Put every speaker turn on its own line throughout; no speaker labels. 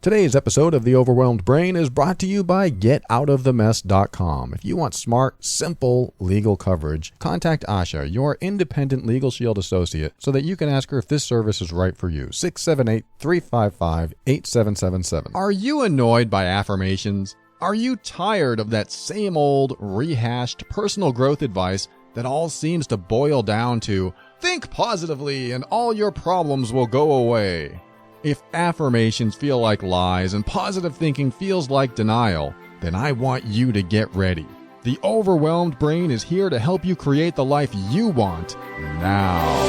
Today's episode of The Overwhelmed Brain is brought to you by GetOutOfTheMess.com. If you want smart, simple legal coverage, contact Asha, your independent Legal Shield associate, so that you can ask her if this service is right for you. 678-355-8777. Are you annoyed by affirmations? Are you tired of that same old, rehashed personal growth advice that all seems to boil down to, think positively and all your problems will go away? If affirmations feel like lies and positive thinking feels like denial, then I want you to get ready. The Overwhelmed Brain is here to help you create the life you want now.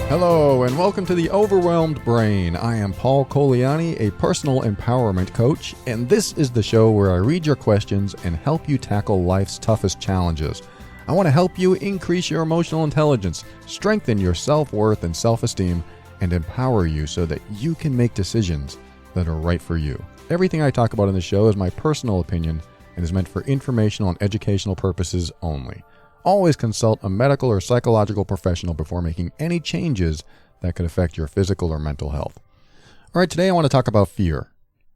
Hello and welcome to The Overwhelmed Brain. I am Paul Coliani, a personal empowerment coach, and this is the show where I read your questions and help you tackle life's toughest challenges. I want to help you increase your emotional intelligence, strengthen your self-worth and self-esteem, and empower you so that you can make decisions that are right for you. Everything I talk about in the show is my personal opinion and is meant for informational and educational purposes only. Always consult a medical or psychological professional before making any changes that could affect your physical or mental health. All right, today I want to talk about fear.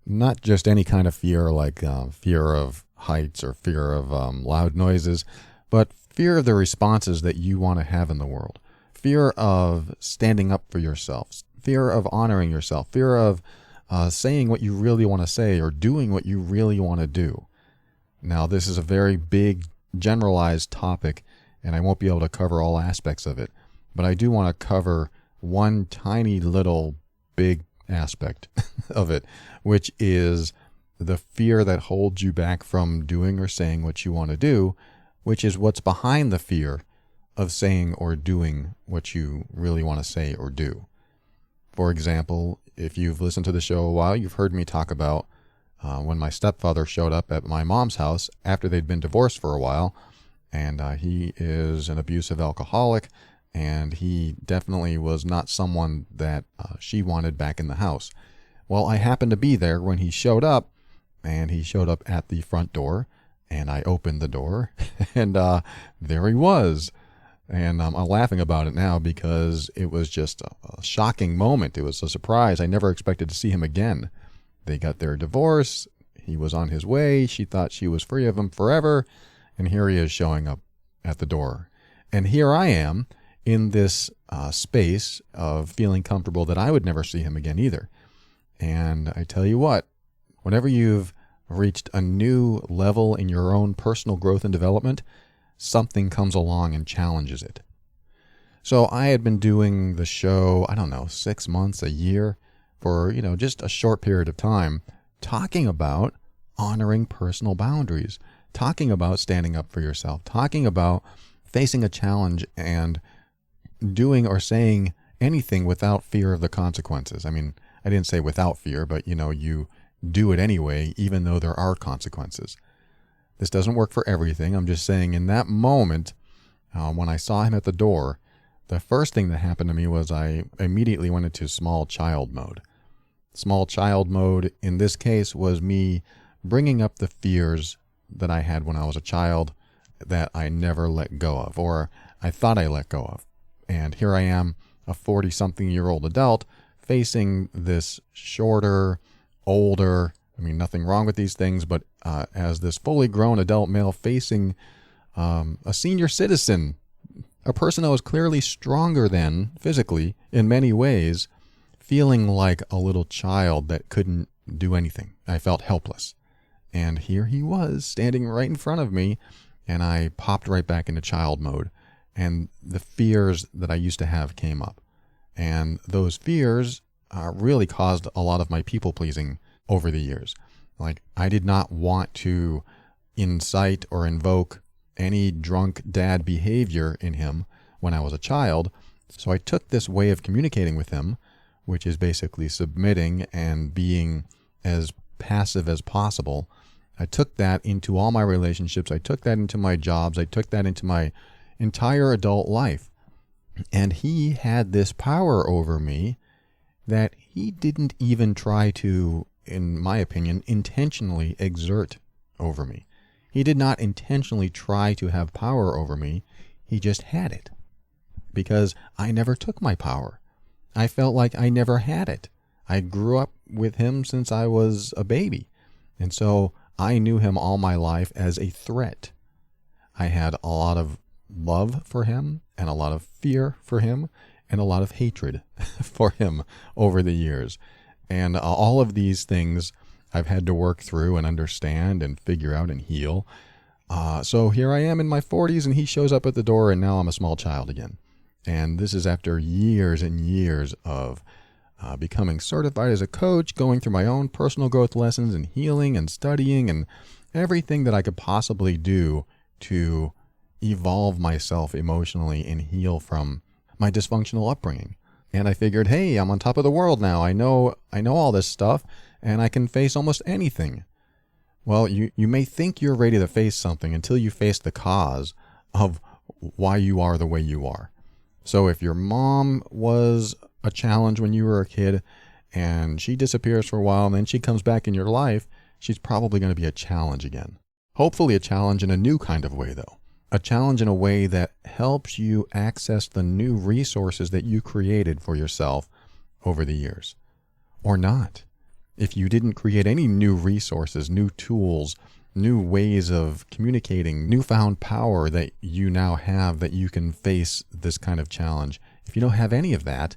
Not just any kind of fear like fear of heights or fear of loud noises, but fear of the responses that you want to have in the world. Fear of standing up for yourself. Fear of honoring yourself. Fear of saying what you really want to say or doing what you really want to do. Now, this is a very big generalized topic, and I won't be able to cover all aspects of it, but I do want to cover one tiny little big aspect of it, which is the fear that holds you back from doing or saying what you want to do, which is what's behind the fear of saying or doing what you really want to say or do. For example, if you've listened to the show a while, you've heard me talk about when my stepfather showed up at my mom's house after they'd been divorced for a while, and he is an abusive alcoholic, and he definitely was not someone that she wanted back in the house. Well, I happened to be there when he showed up, and he showed up at the front door, and I opened the door, and there he was. And I'm laughing about it now because it was just a shocking moment. It was a surprise. I never expected to see him again. They got their divorce. He was on his way. She thought she was free of him forever. And here he is showing up at the door. And here I am in this space of feeling comfortable that I would never see him again either. And I tell you what, whenever you've reached a new level in your own personal growth and development, something comes along and challenges it. So I had been doing the show, 6 months, a year, for, just a short period of time, talking about honoring personal boundaries, talking about standing up for yourself, talking about facing a challenge and doing or saying anything without fear of the consequences. I mean, I didn't say without fear, but, you do it anyway, even though there are consequences. This doesn't work for everything. I'm just saying in that moment, when I saw him at the door, the first thing that happened to me was I immediately went into small child mode. Small child mode in this case was me bringing up the fears that I had when I was a child that I never let go of, or I thought I let go of. And here I am, a 40-something-year-old adult, facing this shorter, older, nothing wrong with these things, but as this fully grown adult male facing a senior citizen, a person that was clearly stronger than physically in many ways, feeling like a little child that couldn't do anything. I felt helpless. And here he was standing right in front of me, and I popped right back into child mode. And the fears that I used to have came up. And those fears really caused a lot of my people-pleasing over the years. Like, I did not want to incite or invoke any drunk dad behavior in him when I was a child. So I took this way of communicating with him, which is basically submitting and being as passive as possible. I took that into all my relationships. I took that into my jobs. I took that into my entire adult life. And he had this power over me that he didn't even try to, in my opinion, intentionally exert over me. He did not intentionally try to have power over me. He just had it. Because I never took my power. I felt like I never had it. I grew up with him since I was a baby. And so I knew him all my life as a threat. I had a lot of love for him and a lot of fear for him and a lot of hatred for him over the years. And all of these things I've had to work through and understand and figure out and heal. So here I am in my 40s and he shows up at the door and now I'm a small child again. And this is after years and years of becoming certified as a coach, going through my own personal growth lessons and healing and studying and everything that I could possibly do to evolve myself emotionally and heal from my dysfunctional upbringing. And I figured, hey, I'm on top of the world now. I know all this stuff and I can face almost anything. Well, you may think you're ready to face something until you face the cause of why you are the way you are. So if your mom was a challenge when you were a kid and she disappears for a while and then she comes back in your life, she's probably going to be a challenge again. Hopefully a challenge in a new kind of way though. A challenge in a way that helps you access the new resources that you created for yourself over the years. Or not. If you didn't create any new resources, new tools, new ways of communicating, newfound power that you now have that you can face this kind of challenge, if you don't have any of that,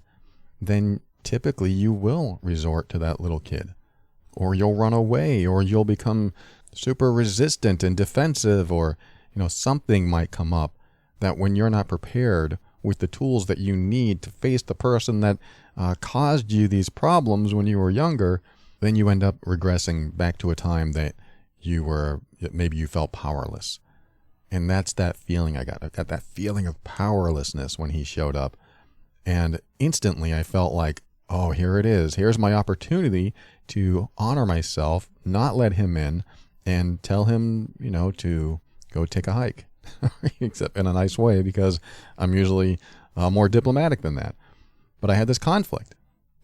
then typically you will resort to that little kid. Or you'll run away, or you'll become super resistant and defensive, or something might come up that when you're not prepared with the tools that you need to face the person that caused you these problems when you were younger, then you end up regressing back to a time that maybe you felt powerless. And that's that feeling I got. I got that feeling of powerlessness when he showed up. And instantly I felt like, oh, here it is. Here's my opportunity to honor myself, not let him in, and tell him, to go take a hike, except in a nice way because I'm usually more diplomatic than that. But I had this conflict.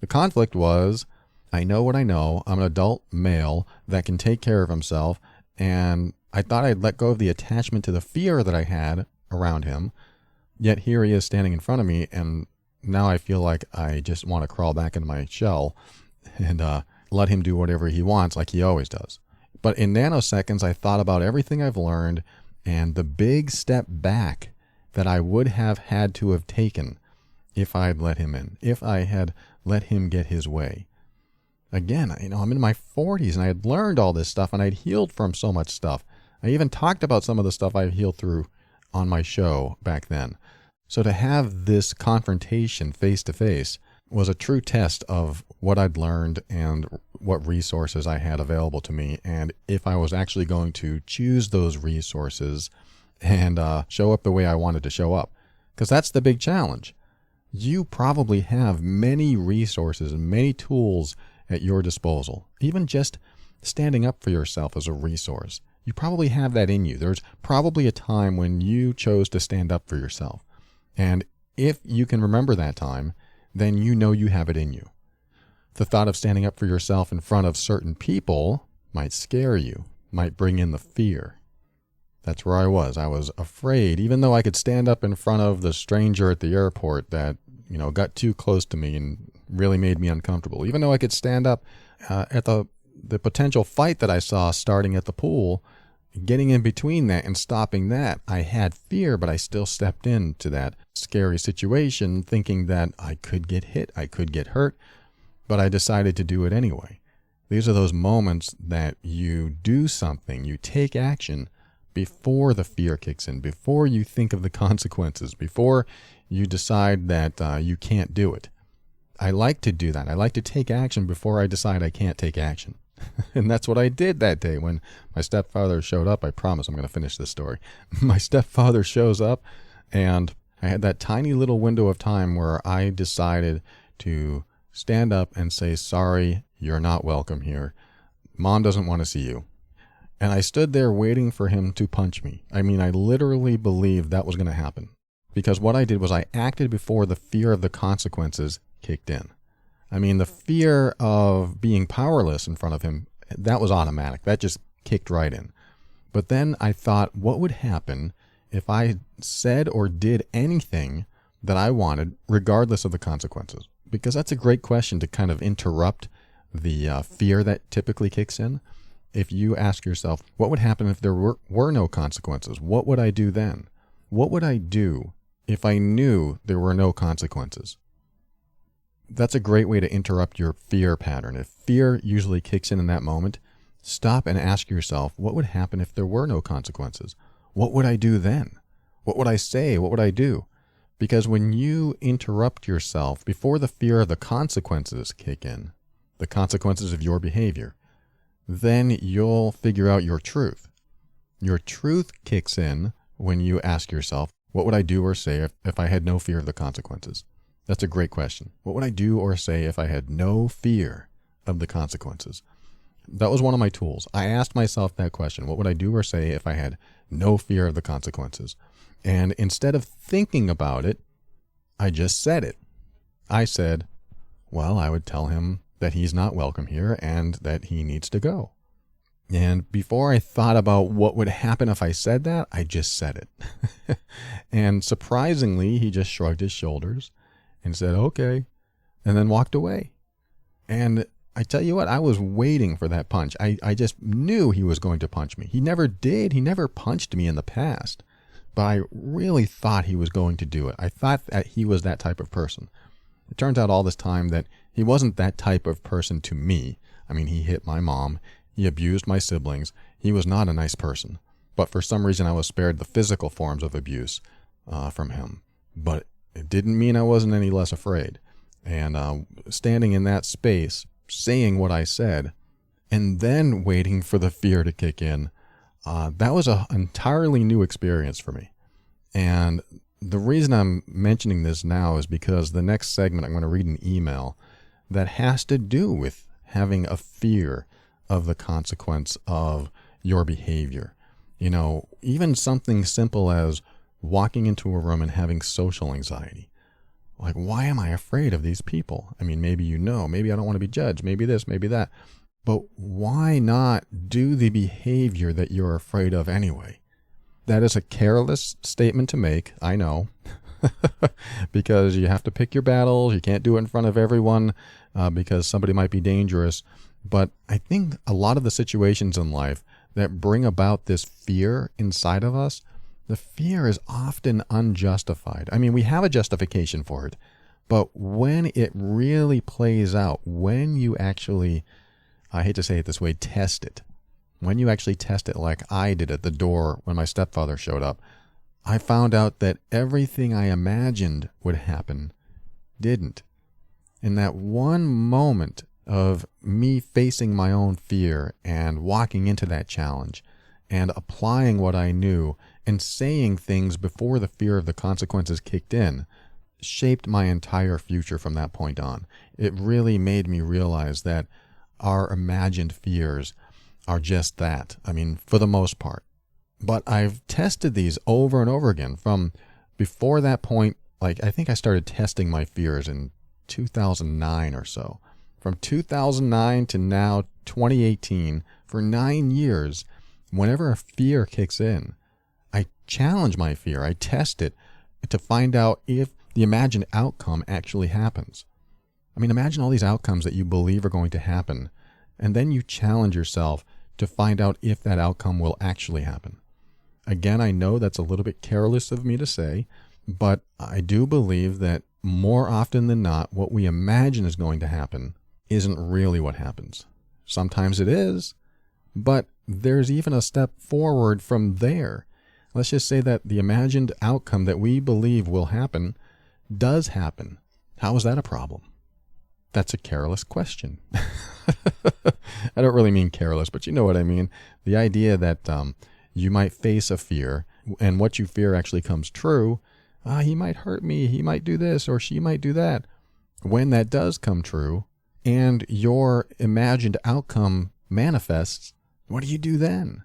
The conflict was, I know what I know. I'm an adult male that can take care of himself. And I thought I'd let go of the attachment to the fear that I had around him. Yet here he is standing in front of me. And now I feel like I just want to crawl back into my shell and let him do whatever he wants like he always does. But in nanoseconds, I thought about everything I've learned and the big step back that I would have had to have taken if I'd let him in, if I had let him get his way. Again, I'm in my 40s and I had learned all this stuff and I'd healed from so much stuff. I even talked about some of the stuff I've healed through on my show back then. So to have this confrontation face to face was a true test of what I'd learned and what resources I had available to me, and if I was actually going to choose those resources and show up the way I wanted to show up. Because that's the big challenge. You probably have many resources and many tools at your disposal. Even just standing up for yourself as a resource. You probably have that in you. There's probably a time when you chose to stand up for yourself. And if you can remember that time, then you know you have it in you. The thought of standing up for yourself in front of certain people might scare you, might bring in the fear. That's where I was. I was afraid, even though I could stand up in front of the stranger at the airport that, got too close to me and really made me uncomfortable. Even though I could stand up at the potential fight that I saw starting at the pool, getting in between that and stopping that, I had fear, but I still stepped into that scary situation thinking that I could get hit, I could get hurt, but I decided to do it anyway. These are those moments that you do something, you take action before the fear kicks in, before you think of the consequences, before you decide that you can't do it. I like to do that. I like to take action before I decide I can't take action. And that's what I did that day when my stepfather showed up. I promise I'm going to finish this story. My stepfather shows up and I had that tiny little window of time where I decided to stand up and say, sorry, you're not welcome here. Mom doesn't want to see you. And I stood there waiting for him to punch me. I mean, I literally believed that was going to happen. Because what I did was I acted before the fear of the consequences kicked in. I mean, the fear of being powerless in front of him, that was automatic. That just kicked right in. But then I thought, what would happen if I said or did anything that I wanted, regardless of the consequences? Because that's a great question to kind of interrupt the fear that typically kicks in. If you ask yourself, what would happen if there were no consequences? What would I do then? What would I do if I knew there were no consequences? That's a great way to interrupt your fear pattern. If fear usually kicks in that moment, stop and ask yourself, what would happen if there were no consequences? What would I do then? What would I say? What would I do? Because when you interrupt yourself before the fear of the consequences kick in, the consequences of your behavior, then you'll figure out your truth. Your truth kicks in when you ask yourself, what would I do or say if I had no fear of the consequences? That's a great question. What would I do or say if I had no fear of the consequences? That was one of my tools. I asked myself that question. What would I do or say if I had no fear of the consequences? And instead of thinking about it, I just said it. I said, well, I would tell him that he's not welcome here and that he needs to go. And before I thought about what would happen if I said that, I just said it. And surprisingly, he just shrugged his shoulders and said, okay, and then walked away. And I tell you what, I was waiting for that punch. I just knew he was going to punch me. He never did. He never punched me in the past. But I really thought he was going to do it. I thought that he was that type of person. It turns out all this time that he wasn't that type of person to me. I mean, he hit my mom. He abused my siblings. He was not a nice person. But for some reason, I was spared the physical forms of abuse from him. But it didn't mean I wasn't any less afraid. And standing in that space, saying what I said, and then waiting for the fear to kick in, that was an entirely new experience for me. And the reason I'm mentioning this now is because the next segment I'm going to read an email that has to do with having a fear of the consequence of your behavior. You know, even something simple as walking into a room and having social anxiety. Like, why am I afraid of these people? I mean, maybe maybe I don't want to be judged, maybe this, maybe that. But why not do the behavior that you're afraid of anyway? That is a careless statement to make, I know, because you have to pick your battles. You can't do it in front of everyone because somebody might be dangerous. But I think a lot of the situations in life that bring about this fear inside of us, the fear is often unjustified. I mean, we have a justification for it, but when it really plays out, when you actually, I hate to say it this way, test it, when you actually test it like I did at the door when my stepfather showed up, I found out that everything I imagined would happen didn't. In that one moment of me facing my own fear and walking into that challenge and applying what I knew and saying things before the fear of the consequences kicked in, shaped my entire future from that point on. It really made me realize that our imagined fears are just that. I mean, for the most part. But I've tested these over and over again from before that point. Like, I think I started testing my fears in 2009 or so. From 2009 to now, 2018, for 9 years, whenever a fear kicks in, I challenge my fear. I test it to find out if the imagined outcome actually happens. I mean, imagine all these outcomes that you believe are going to happen, and then you challenge yourself to find out if that outcome will actually happen. Again, I know that's a little bit careless of me to say, but I do believe that more often than not, what we imagine is going to happen isn't really what happens. Sometimes it is, but there's even a step forward from there. Let's just say that the imagined outcome that we believe will happen does happen. How is that a problem? That's a careless question. I don't really mean careless, but you know what I mean. The idea that you might face a fear, and what you fear actually comes true. He might hurt me, he might do this, or she might do that. When that does come true, and your imagined outcome manifests, what do you do then?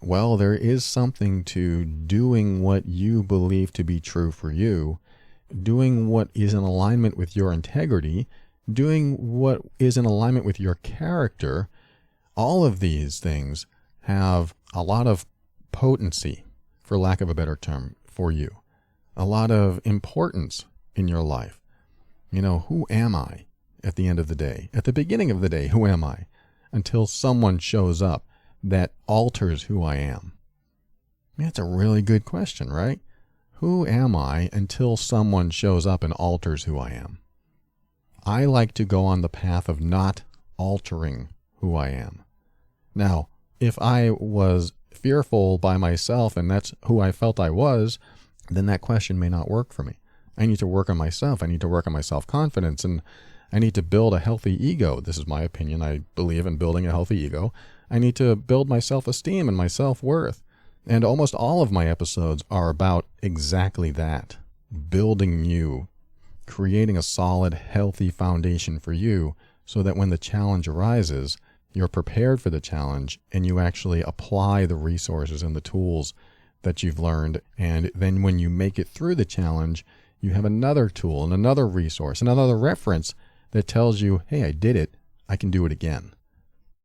Well, there is something to doing what you believe to be true for you, doing what is in alignment with your integrity, doing what is in alignment with your character. All of these things have a lot of potency, for lack of a better term, for you. A lot of importance in your life. Who am I at the end of the day? At the beginning of the day, who am I? Until someone shows up that alters who I am. That's a really good question, right? Who am I until someone shows up and alters who I am? I like to go on the path of not altering who I am. Now, if I was fearful by myself and that's who I felt I was, then that question may not work for me. I need to work on myself. I need to work on my self-confidence, and I need to build a healthy ego. This is my opinion. I believe in building a healthy ego. I need to build my self-esteem and my self-worth. And almost all of my episodes are about exactly that. Building you, creating a solid, healthy foundation for you so that when the challenge arises, you're prepared for the challenge and you actually apply the resources and the tools that you've learned. And then when you make it through the challenge, you have another tool and another resource and another reference that tells you, hey, I did it. I can do it again.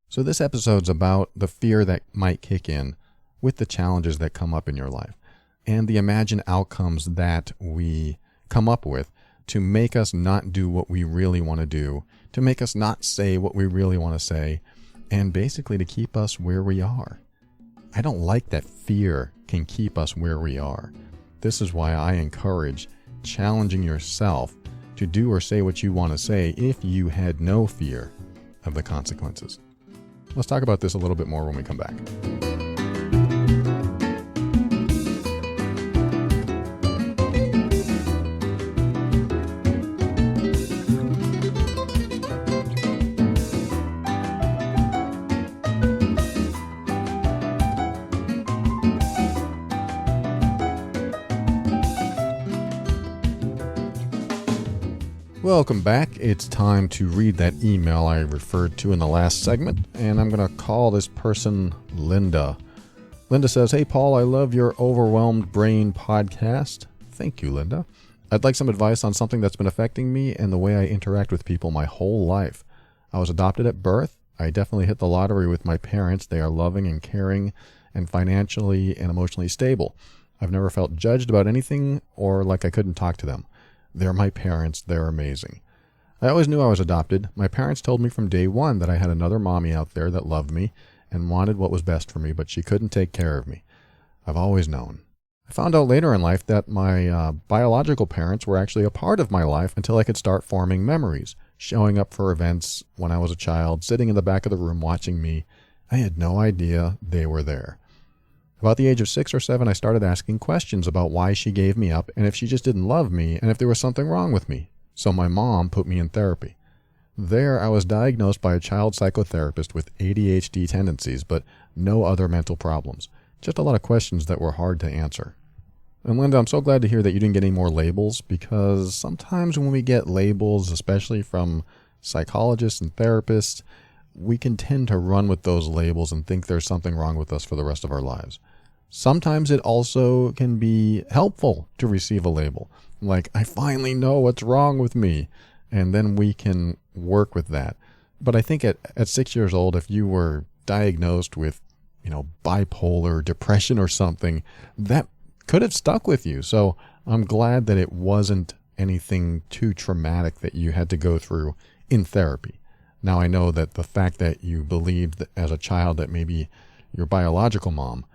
So this episode's about the fear that might kick in with the challenges that come up in your life and the imagined outcomes that we come up with to make us not do what we really want to do, to make us not say what we really want to say, and basically to keep us where we are. I don't like that fear can keep us where we are. This is why I encourage challenging yourself to do or say what you want to say if you had no fear of the consequences. Let's talk about this a little bit more when we come back. Welcome back. It's time to read that email I referred to in the last segment, and I'm going to call this person Linda. Linda says, "Hey Paul, I love your Overwhelmed Brain podcast." Thank you, Linda. "I'd like some advice on something that's been affecting me and the way I interact with people my whole life. I was adopted at birth. I definitely hit the lottery with my parents. They are loving and caring and financially and emotionally stable. I've never felt judged about anything or like I couldn't talk to them. They're my parents. They're amazing. I always knew I was adopted. My parents told me from day one that I had another mommy out there that loved me and wanted what was best for me, but she couldn't take care of me. I've always known. I found out later in life that my biological parents were actually a part of my life until I could start forming memories, showing up for events when I was a child, sitting in the back of the room watching me. I had no idea they were there. About the age of 6 or 7, I started asking questions about why she gave me up and if she just didn't love me and if there was something wrong with me. So my mom put me in therapy. There, I was diagnosed by a child psychotherapist with ADHD tendencies, but no other mental problems. Just a lot of questions that were hard to answer. And Linda, I'm so glad to hear that you didn't get any more labels, because sometimes when we get labels, especially from psychologists and therapists, we can tend to run with those labels and think there's something wrong with us for the rest of our lives. Sometimes it also can be helpful to receive a label, like, I finally know what's wrong with me, and then we can work with that. But I think at 6 years old, if you were diagnosed with, bipolar depression or something, that could have stuck with you. So I'm glad that it wasn't anything too traumatic that you had to go through in therapy. Now I know that the fact that you believed that as a child that maybe your biological mom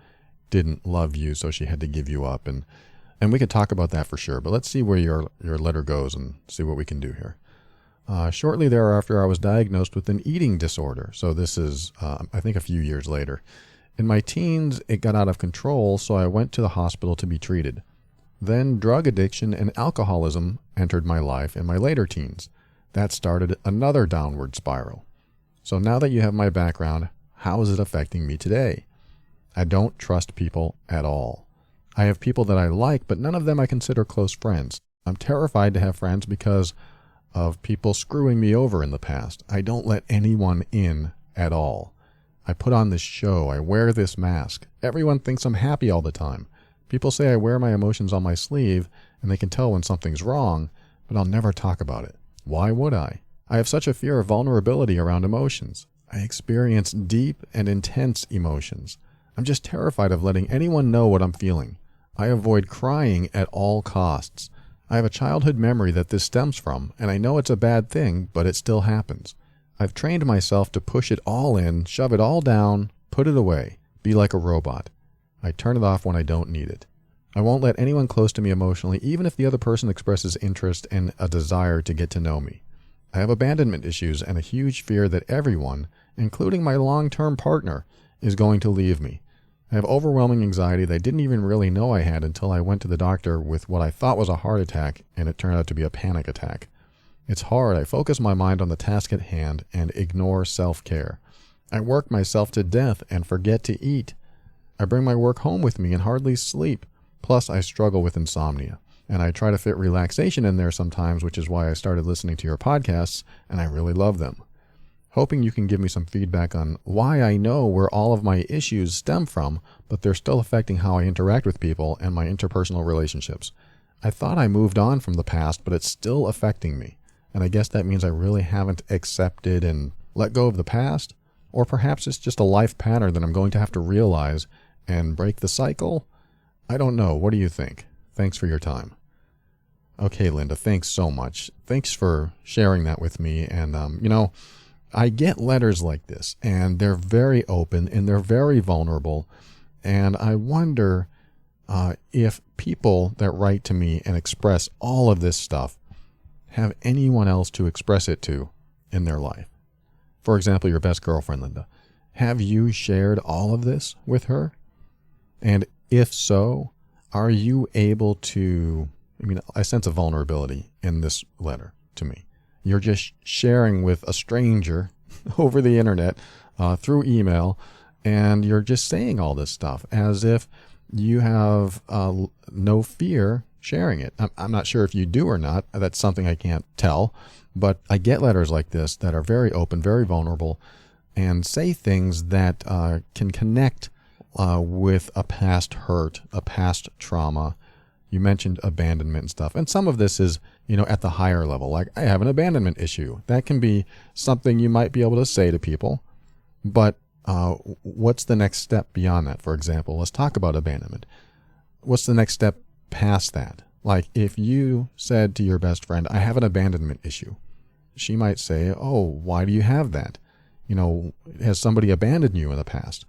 didn't love you, so she had to give you up, and we could talk about that for sure. But let's see where your letter goes and see what we can do here. Shortly thereafter, I was diagnosed with an eating disorder. So this is, I think, a few years later. In my teens, it got out of control, so I went to the hospital to be treated. Then drug addiction and alcoholism entered my life in my later teens. That started another downward spiral. So now that you have my background, how is it affecting me today? I don't trust people at all. I have people that I like, but none of them I consider close friends. I'm terrified to have friends because of people screwing me over in the past. I don't let anyone in at all. I put on this show. I wear this mask. Everyone thinks I'm happy all the time. People say I wear my emotions on my sleeve, and they can tell when something's wrong, but I'll never talk about it. Why would I? I have such a fear of vulnerability around emotions. I experience deep and intense emotions. I'm just terrified of letting anyone know what I'm feeling. I avoid crying at all costs. I have a childhood memory that this stems from, and I know it's a bad thing, but it still happens. I've trained myself to push it all in, shove it all down, put it away, be like a robot. I turn it off when I don't need it. I won't let anyone close to me emotionally, even if the other person expresses interest and a desire to get to know me. I have abandonment issues and a huge fear that everyone, including my long-term partner, is going to leave me. I have overwhelming anxiety that I didn't even really know I had until I went to the doctor with what I thought was a heart attack, and it turned out to be a panic attack. It's hard. I focus my mind on the task at hand and ignore self-care. I work myself to death and forget to eat. I bring my work home with me and hardly sleep. Plus, I struggle with insomnia. And I try to fit relaxation in there sometimes, which is why I started listening to your podcasts, and I really love them. Hoping you can give me some feedback on why I know where all of my issues stem from, but they're still affecting how I interact with people and my interpersonal relationships. I thought I moved on from the past, but it's still affecting me. And I guess that means I really haven't accepted and let go of the past. Or perhaps it's just a life pattern that I'm going to have to realize and break the cycle. I don't know. What do you think? Thanks for your time. Okay, Linda, thanks so much. Thanks for sharing that with me. And, I get letters like this, and they're very open, and they're very vulnerable. And I wonder if people that write to me and express all of this stuff have anyone else to express it to in their life. For example, your best girlfriend, Linda. Have you shared all of this with her? And if so, are you able to, I sense a vulnerability in this letter to me. You're just sharing with a stranger over the internet, through email, and you're just saying all this stuff as if you have no fear sharing it. I'm not sure if you do or not. That's something I can't tell. But I get letters like this that are very open, very vulnerable, and say things that can connect with a past hurt, a past trauma. You mentioned abandonment and stuff. And some of this is, at the higher level. Like, I have an abandonment issue. That can be something you might be able to say to people. But what's the next step beyond that? For example, let's talk about abandonment. What's the next step past that? Like, if you said to your best friend, I have an abandonment issue, she might say, oh, why do you have that? Has somebody abandoned you in the past?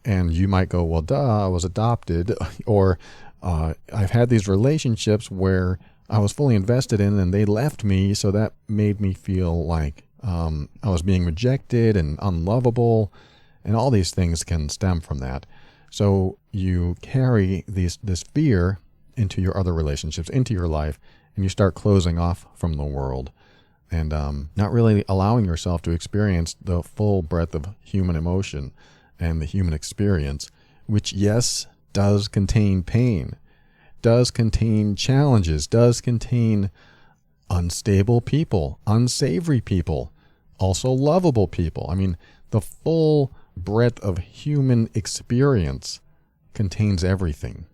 And you might go, well, duh, I was adopted. Or I've had these relationships where I was fully invested in and they left me, so that made me feel like I was being rejected and unlovable, and all these things can stem from that. So you carry this fear into your other relationships, into your life, and you start closing off from the world and not really allowing yourself to experience the full breadth of human emotion and the human experience, which, yes, does contain pain, does contain challenges, does contain unstable people, unsavory people, also lovable people. The full breadth of human experience contains everything.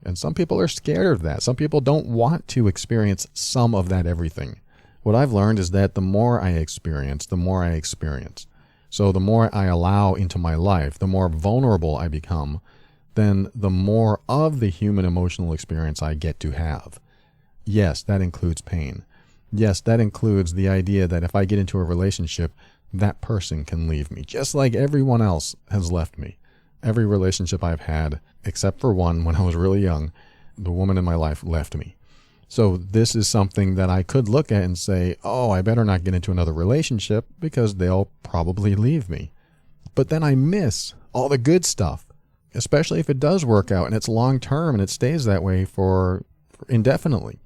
And some people are scared of that. Some people don't want to experience some of that everything. What I've learned is that the more I experience, the more I experience. So the more I allow into my life, the more vulnerable I become, then the more of the human emotional experience I get to have. Yes, that includes pain. Yes, that includes the idea that if I get into a relationship, that person can leave me, just like everyone else has left me. Every relationship I've had, except for one when I was really young, the woman in my life left me. So this is something that I could look at and say, oh, I better not get into another relationship because they'll probably leave me. But then I miss all the good stuff, especially if it does work out and it's long term and it stays that way for indefinitely.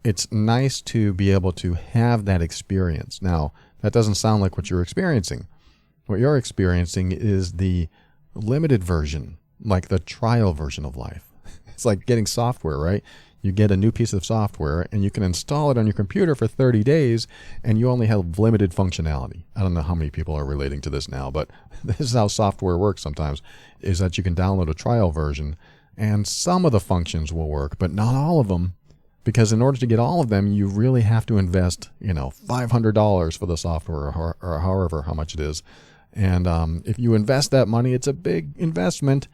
It's nice to be able to have that experience. Now, that doesn't sound like what you're experiencing. What you're experiencing is the limited version, like the trial version of life. It's like getting software, right? You get a new piece of software and you can install it on your computer for 30 days and you only have limited functionality. I don't know how many people are relating to this now, but this is how software works sometimes, is that you can download a trial version and some of the functions will work, but not all of them. Because in order to get all of them, you really have to invest, $500 for the software or however how much it is. And if you invest that money, it's a big investment,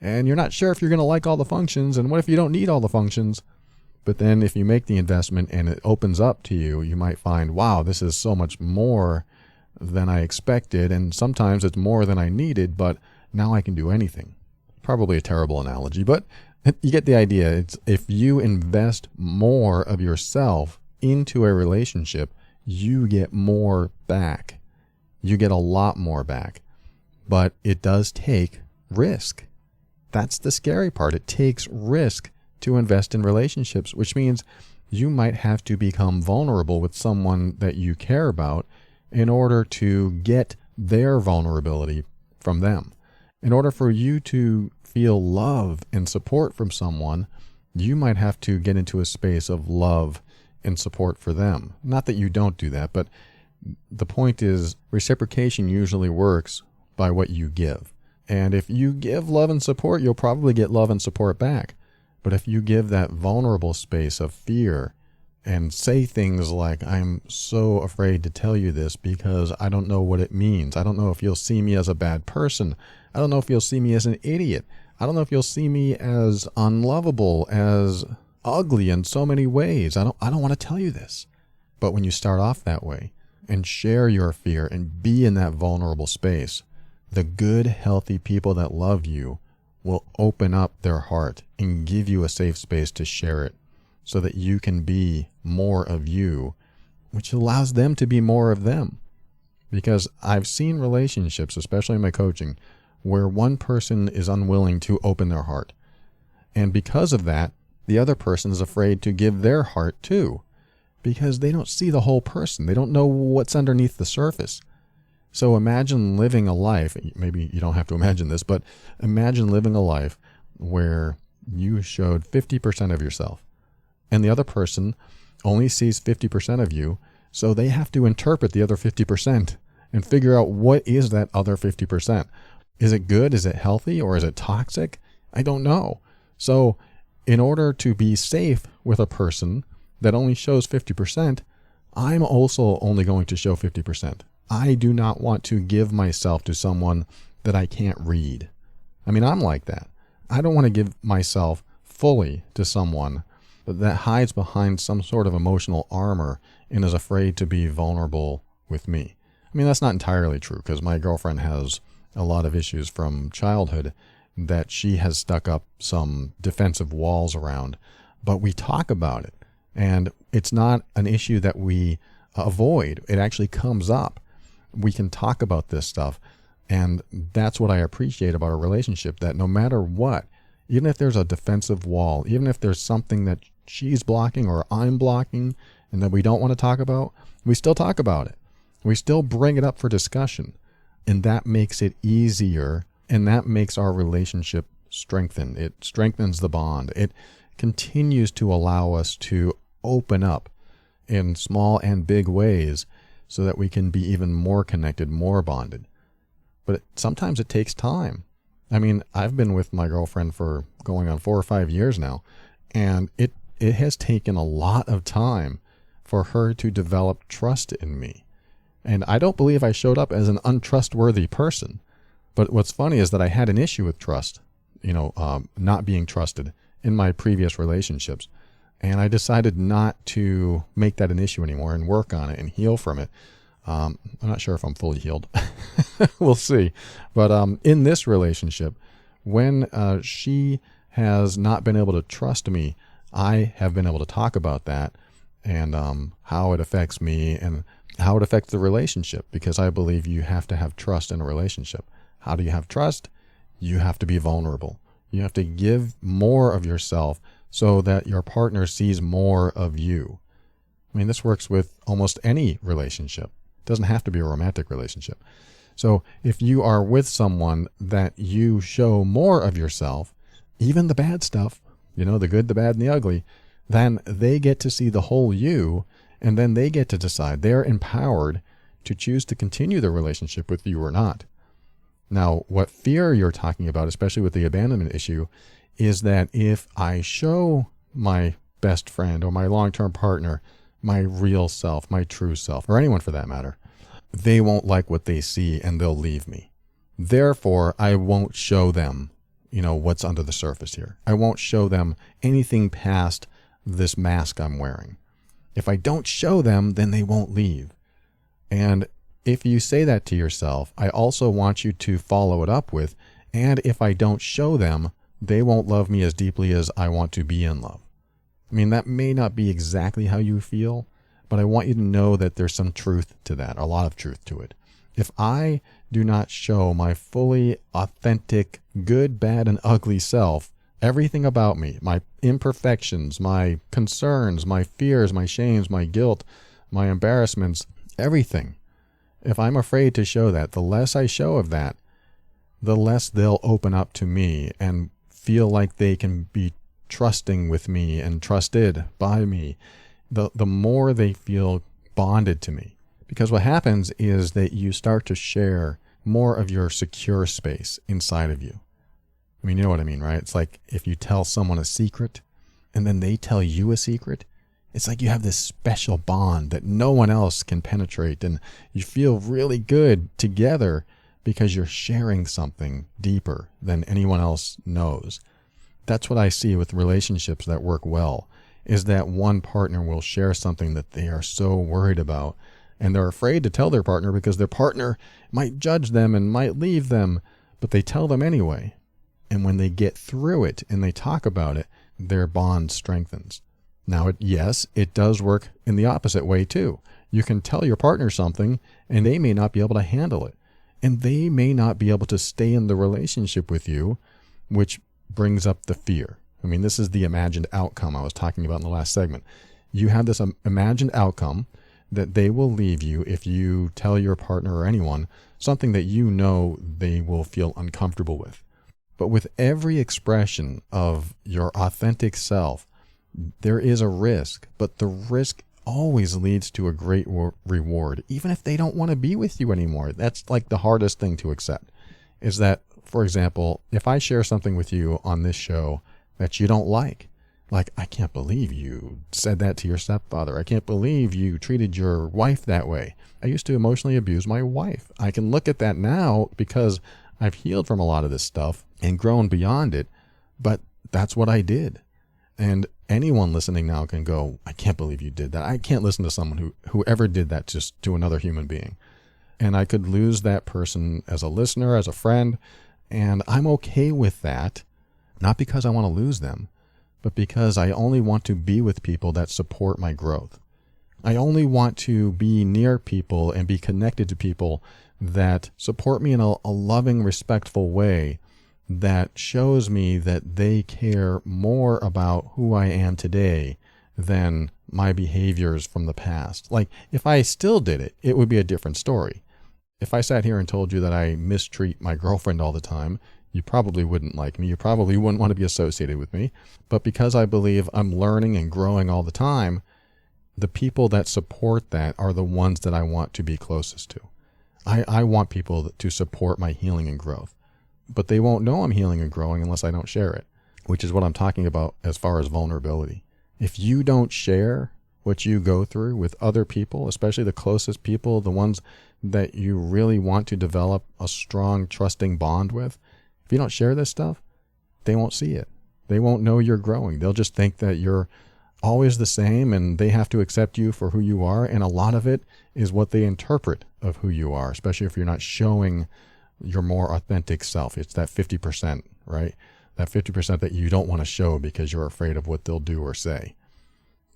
and you're not sure if you're going to like all the functions, and what if you don't need all the functions? But then if you make the investment and it opens up to you, you might find, wow, this is so much more than I expected, and sometimes it's more than I needed, but now I can do anything. Probably a terrible analogy, but you get the idea. It's if you invest more of yourself into a relationship, you get more back. You get a lot more back. But it does take risk. That's the scary part. It takes risk to invest in relationships, which means you might have to become vulnerable with someone that you care about in order to get their vulnerability from them. In order for you to feel love and support from someone, you might have to get into a space of love and support for them. Not that you don't do that, but the point is reciprocation usually works by what you give. And if you give love and support, you'll probably get love and support back. But if you give that vulnerable space of fear and say things like, I'm so afraid to tell you this because I don't know what it means. I don't know if you'll see me as a bad person. I don't know if you'll see me as an idiot. I don't know if you'll see me as unlovable, as ugly in so many ways. I don't want to tell you this. But when you start off that way and share your fear and be in that vulnerable space, the good, healthy people that love you will open up their heart and give you a safe space to share it so that you can be more of you, which allows them to be more of them. Because I've seen relationships, especially in my coaching, where one person is unwilling to open their heart. And because of that, the other person is afraid to give their heart too, because they don't see the whole person. They don't know what's underneath the surface. So imagine living a life, maybe you don't have to imagine this, but imagine living a life where you showed 50% of yourself and the other person only sees 50% of you, so they have to interpret the other 50% and figure out what is that other 50%. Is it good? Is it healthy? Or is it toxic? I don't know. So in order to be safe with a person that only shows 50%, I'm also only going to show 50%. I do not want to give myself to someone that I can't read. I mean, I'm like that. I don't want to give myself fully to someone that hides behind some sort of emotional armor and is afraid to be vulnerable with me. I mean, that's not entirely true because my girlfriend has a lot of issues from childhood that she has stuck up some defensive walls around, but we talk about it. And it's not an issue that we avoid. It actually comes up. We can talk about this stuff. And that's what I appreciate about a relationship, that no matter what, even if there's a defensive wall, even if there's something that she's blocking or I'm blocking and that we don't want to talk about, we still talk about it. We still bring it up for discussion. And that makes it easier, and that makes our relationship strengthen. It strengthens the bond. It continues to allow us to open up in small and big ways so that we can be even more connected, more bonded. But sometimes it takes time. I mean, I've been with my girlfriend for going on 4 or 5 years now, and it has taken a lot of time for her to develop trust in me. And I don't believe I showed up as an untrustworthy person. But what's funny is that I had an issue with trust, not being trusted in my previous relationships. And I decided not to make that an issue anymore and work on it and heal from it. I'm not sure if I'm fully healed. We'll see. But in this relationship, when she has not been able to trust me, I have been able to talk about that and how it affects me and how it affects the relationship, because I believe you have to have trust in a relationship. How do you have trust? You have to be vulnerable. You have to give more of yourself so that your partner sees more of you. I mean, this works with almost any relationship. It doesn't have to be a romantic relationship. So if you are with someone that you show more of yourself, even the bad stuff, the good, the bad, and the ugly, then they get to see the whole you, and then they get to decide. They're empowered to choose to continue the relationship with you or not. Now, what fear you're talking about, especially with the abandonment issue, is that if I show my best friend or my long-term partner my real self, my true self, or anyone for that matter, they won't like what they see and they'll leave me. Therefore, I won't show them, what's under the surface here. I won't show them anything past this mask I'm wearing. If I don't show them, then they won't leave. And if you say that to yourself, I also want you to follow it up with, and if I don't show them, they won't love me as deeply as I want to be in love. I mean, that may not be exactly how you feel, but I want you to know that there's some truth to that, a lot of truth to it. If I do not show my fully authentic, good, bad, and ugly self, everything about me, my imperfections, my concerns, my fears, my shames, my guilt, my embarrassments, everything, if I'm afraid to show that, the less I show of that, the less they'll open up to me and feel like they can be trusting with me and trusted by me. The more they feel bonded to me. Because what happens is that you start to share more of your secure space inside of you. I mean, you know what I mean, right? It's like if you tell someone a secret and then they tell you a secret, it's like you have this special bond that no one else can penetrate, and you feel really good together because you're sharing something deeper than anyone else knows. That's what I see with relationships that work well, is that one partner will share something that they are so worried about, and they're afraid to tell their partner because their partner might judge them and might leave them, but they tell them anyway. And when they get through it and they talk about it, their bond strengthens. Now, yes, it does work in the opposite way too. You can tell your partner something and they may not be able to handle it. And they may not be able to stay in the relationship with you, which brings up the fear. I mean, this is the imagined outcome I was talking about in the last segment. You have this imagined outcome that they will leave you if you tell your partner or anyone something that you know they will feel uncomfortable with. But with every expression of your authentic self, there is a risk, but the risk always leads to a great reward, even if they don't want to be with you anymore. That's like the hardest thing to accept, is that, for example, if I share something with you on this show that you don't like, I can't believe you said that to your stepfather. I can't believe you treated your wife that way. I used to emotionally abuse my wife. I can look at that now because I've healed from a lot of this stuff and grown beyond it, but that's what I did. And anyone listening now can go, I can't believe you did that. I can't listen to someone who ever did that just to another human being. And I could lose that person as a listener, as a friend, and I'm okay with that, not because I want to lose them, but because I only want to be with people that support my growth. I only want to be near people and be connected to people that support me in a loving, respectful way that shows me that they care more about who I am today than my behaviors from the past. Like, if I still did it, it would be a different story. If I sat here and told you that I mistreat my girlfriend all the time, you probably wouldn't like me. You probably wouldn't want to be associated with me. But because I believe I'm learning and growing all the time, the people that support that are the ones that I want to be closest to. I want people to support my healing and growth. But they won't know I'm healing and growing unless I don't share it, which is what I'm talking about as far as vulnerability. If you don't share what you go through with other people, especially the closest people, the ones that you really want to develop a strong, trusting bond with, if you don't share this stuff, they won't see it. They won't know you're growing. They'll just think that you're always the same and they have to accept you for who you are. And a lot of it is what they interpret of who you are, especially if you're not showing your more authentic self. It's that 50%, right? That 50% that you don't want to show because you're afraid of what they'll do or say.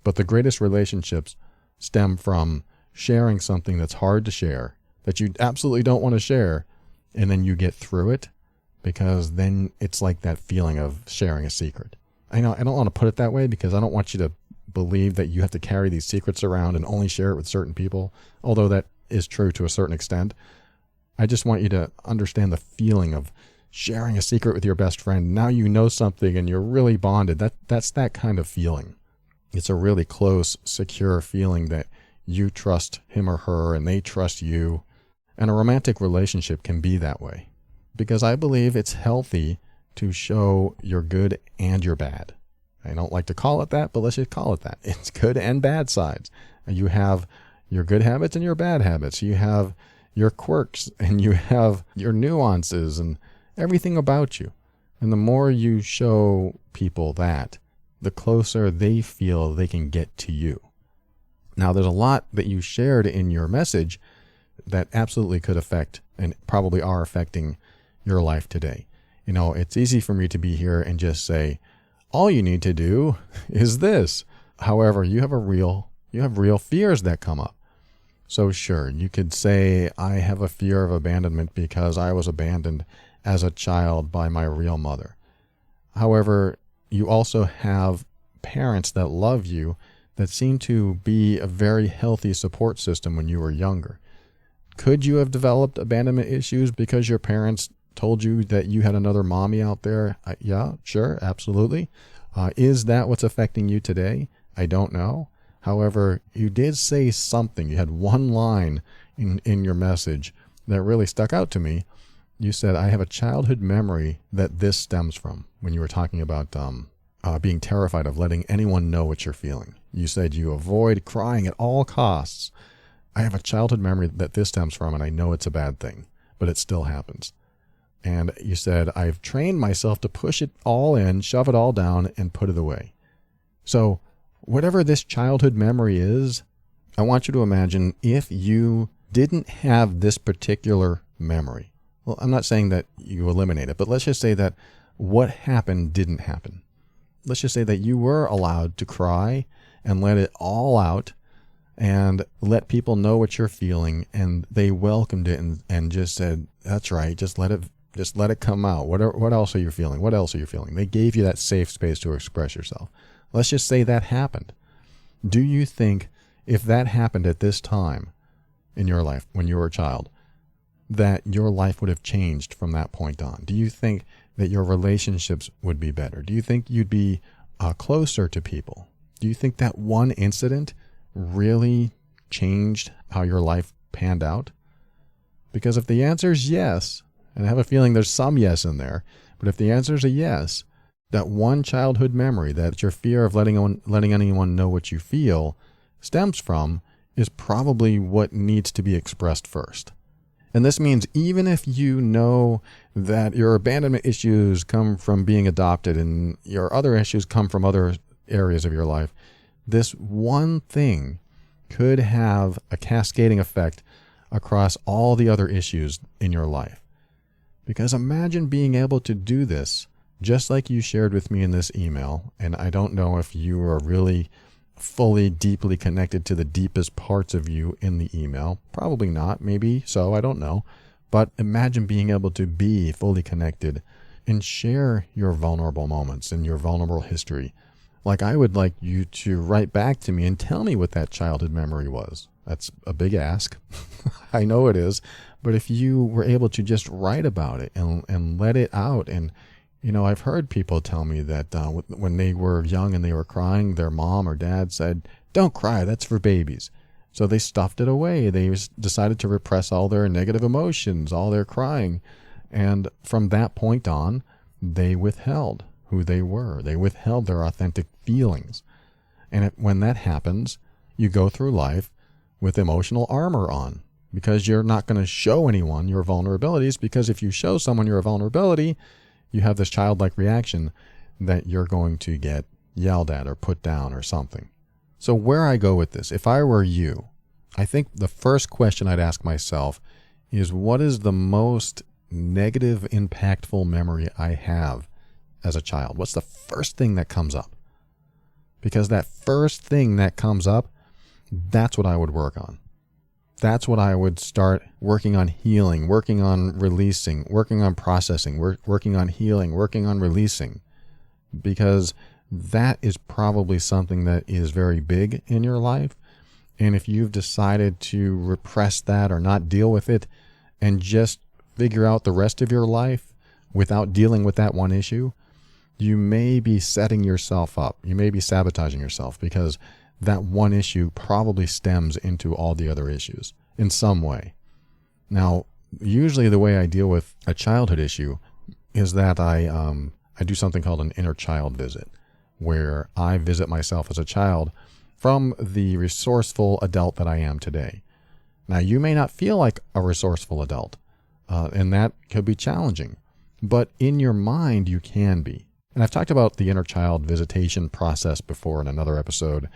But the greatest relationships stem from sharing something that's hard to share, that you absolutely don't want to share, and then you get through it, because then it's like that feeling of sharing a secret. I know I don't want to put it that way because I don't want you to believe that you have to carry these secrets around and only share it with certain people, although that is true to a certain extent. I just want you to understand the feeling of sharing a secret with your best friend. Now you know something and you're really bonded. That's that kind of feeling. It's a really close, secure feeling that you trust him or her and they trust you. And a romantic relationship can be that way, because I believe it's healthy to show your good and your bad. I don't like to call it that, but let's just call it that. It's good and bad sides. You have your good habits and your bad habits. You have your quirks and you have your nuances and everything about you. And the more you show people that, the closer they feel they can get to you. Now, there's a lot that you shared in your message that absolutely could affect and probably are affecting your life today. You know, it's easy for me to be here and just say, all you need to do is this. However, you have real fears that come up. So sure, you could say, I have a fear of abandonment because I was abandoned as a child by my real mother. However, you also have parents that love you that seem to be a very healthy support system when you were younger. Could you have developed abandonment issues because your parents told you that you had another mommy out there? Yeah, sure, absolutely. Is that what's affecting you today? I don't know. However, you did say something. You had one line in your message that really stuck out to me. You said, I have a childhood memory that this stems from, when you were talking about being terrified of letting anyone know what you're feeling. You said you avoid crying at all costs. I have a childhood memory that this stems from, and I know it's a bad thing, but it still happens. And you said, I've trained myself to push it all in, shove it all down, and put it away. So whatever this childhood memory is, I want you to imagine if you didn't have this particular memory. Well, I'm not saying that you eliminate it, but let's just say that what happened didn't happen. Let's just say that you were allowed to cry and let it all out and let people know what you're feeling, and they welcomed it and just said, that's right, just let it come out. What else are you feeling? What else are you feeling? They gave you that safe space to express yourself. Let's just say that happened. Do you think if that happened at this time in your life when you were a child, that your life would have changed from that point on? Do you think that your relationships would be better? Do you think you'd be closer to people? Do you think that one incident really changed how your life panned out? Because if the answer is yes, and I have a feeling there's some yes in there, but if the answer is a yes, that one childhood memory that your fear of letting anyone know what you feel stems from is probably what needs to be expressed first. And this means even if you know that your abandonment issues come from being adopted and your other issues come from other areas of your life, this one thing could have a cascading effect across all the other issues in your life. Because imagine being able to do this just like you shared with me in this email, and I don't know if you are really fully, deeply connected to the deepest parts of you in the email. Probably not. Maybe so. I don't know. But imagine being able to be fully connected and share your vulnerable moments and your vulnerable history. Like I would like you to write back to me and tell me what that childhood memory was. That's a big ask. I know it is. But if you were able to just write about it and let it out, and you know, I've heard people tell me that when they were young and they were crying, their mom or dad said, don't cry, that's for babies. So they stuffed it away. They decided to repress all their negative emotions, all their crying. And from that point on, they withheld who they were. They withheld their authentic feelings. And when that happens, you go through life with emotional armor on, because you're not going to show anyone your vulnerabilities, because if you show someone your vulnerability, you have this childlike reaction that you're going to get yelled at or put down or something. So where I go with this, if I were you, I think the first question I'd ask myself is, what is the most negative, impactful memory I have as a child? What's the first thing that comes up? Because that first thing that comes up, that's what I would work on. That's what I would start working on healing, working on releasing, working on processing, working on healing, working on releasing. Because that is probably something that is very big in your life. And if you've decided to repress that or not deal with it and just figure out the rest of your life without dealing with that one issue, you may be setting yourself up. You may be sabotaging yourself, because that one issue probably stems into all the other issues in some way. Now, usually the way I deal with a childhood issue is that I do something called an inner child visit, where I visit myself as a child from the resourceful adult that I am today. Now, you may not feel like a resourceful adult, and that could be challenging, but in your mind, you can be. And I've talked about the inner child visitation process before in another episode.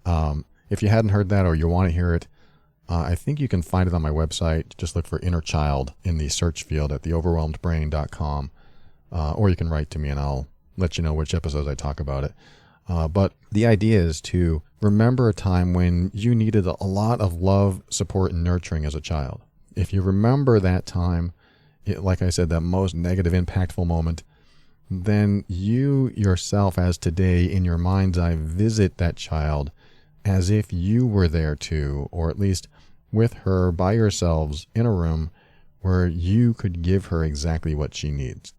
If you hadn't heard that or you want to hear it, I think you can find it on my website. Just look for inner child in the search field at theoverwhelmedbrain.com, or you can write to me and I'll let you know which episodes I talk about it. But the idea is to remember a time when you needed a lot of love, support, and nurturing as a child. If you remember that time, like I said, that most negative, impactful moment, then you yourself as today in your mind's eye visit that child as if you were there too, or at least with her by yourselves in a room where you could give her exactly what she needs.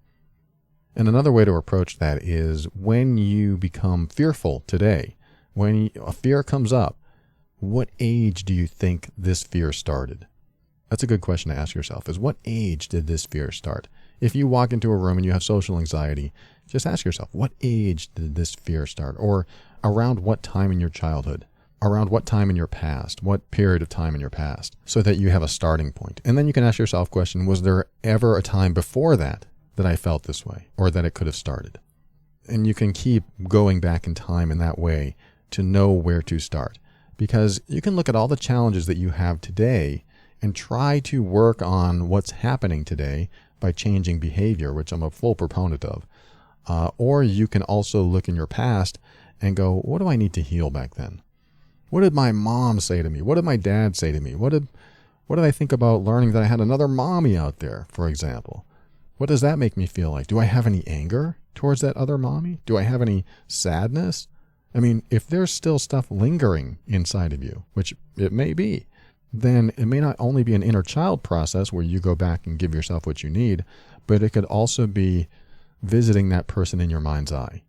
And another way to approach that is when you become fearful today, when a fear comes up, what age do you think this fear started? That's a good question to ask yourself, is what age did this fear start? If you walk into a room and you have social anxiety, just ask yourself, what age did this fear start? Or around what time in your childhood? Around what time in your past? What period of time in your past? So that you have a starting point. And then you can ask yourself the question, was there ever a time before that I felt this way, or that it could have started? And you can keep going back in time in that way to know where to start. Because you can look at all the challenges that you have today and try to work on what's happening today by changing behavior, which I'm a full proponent of. Or you can also look in your past and go, what do I need to heal back then? What did my mom say to me? What did my dad say to me? What did I think about learning that I had another mommy out there, for example? What does that make me feel like? Do I have any anger towards that other mommy? Do I have any sadness? I mean, if there's still stuff lingering inside of you, which it may be, then it may not only be an inner child process where you go back and give yourself what you need, but it could also be visiting that person in your mind's eye.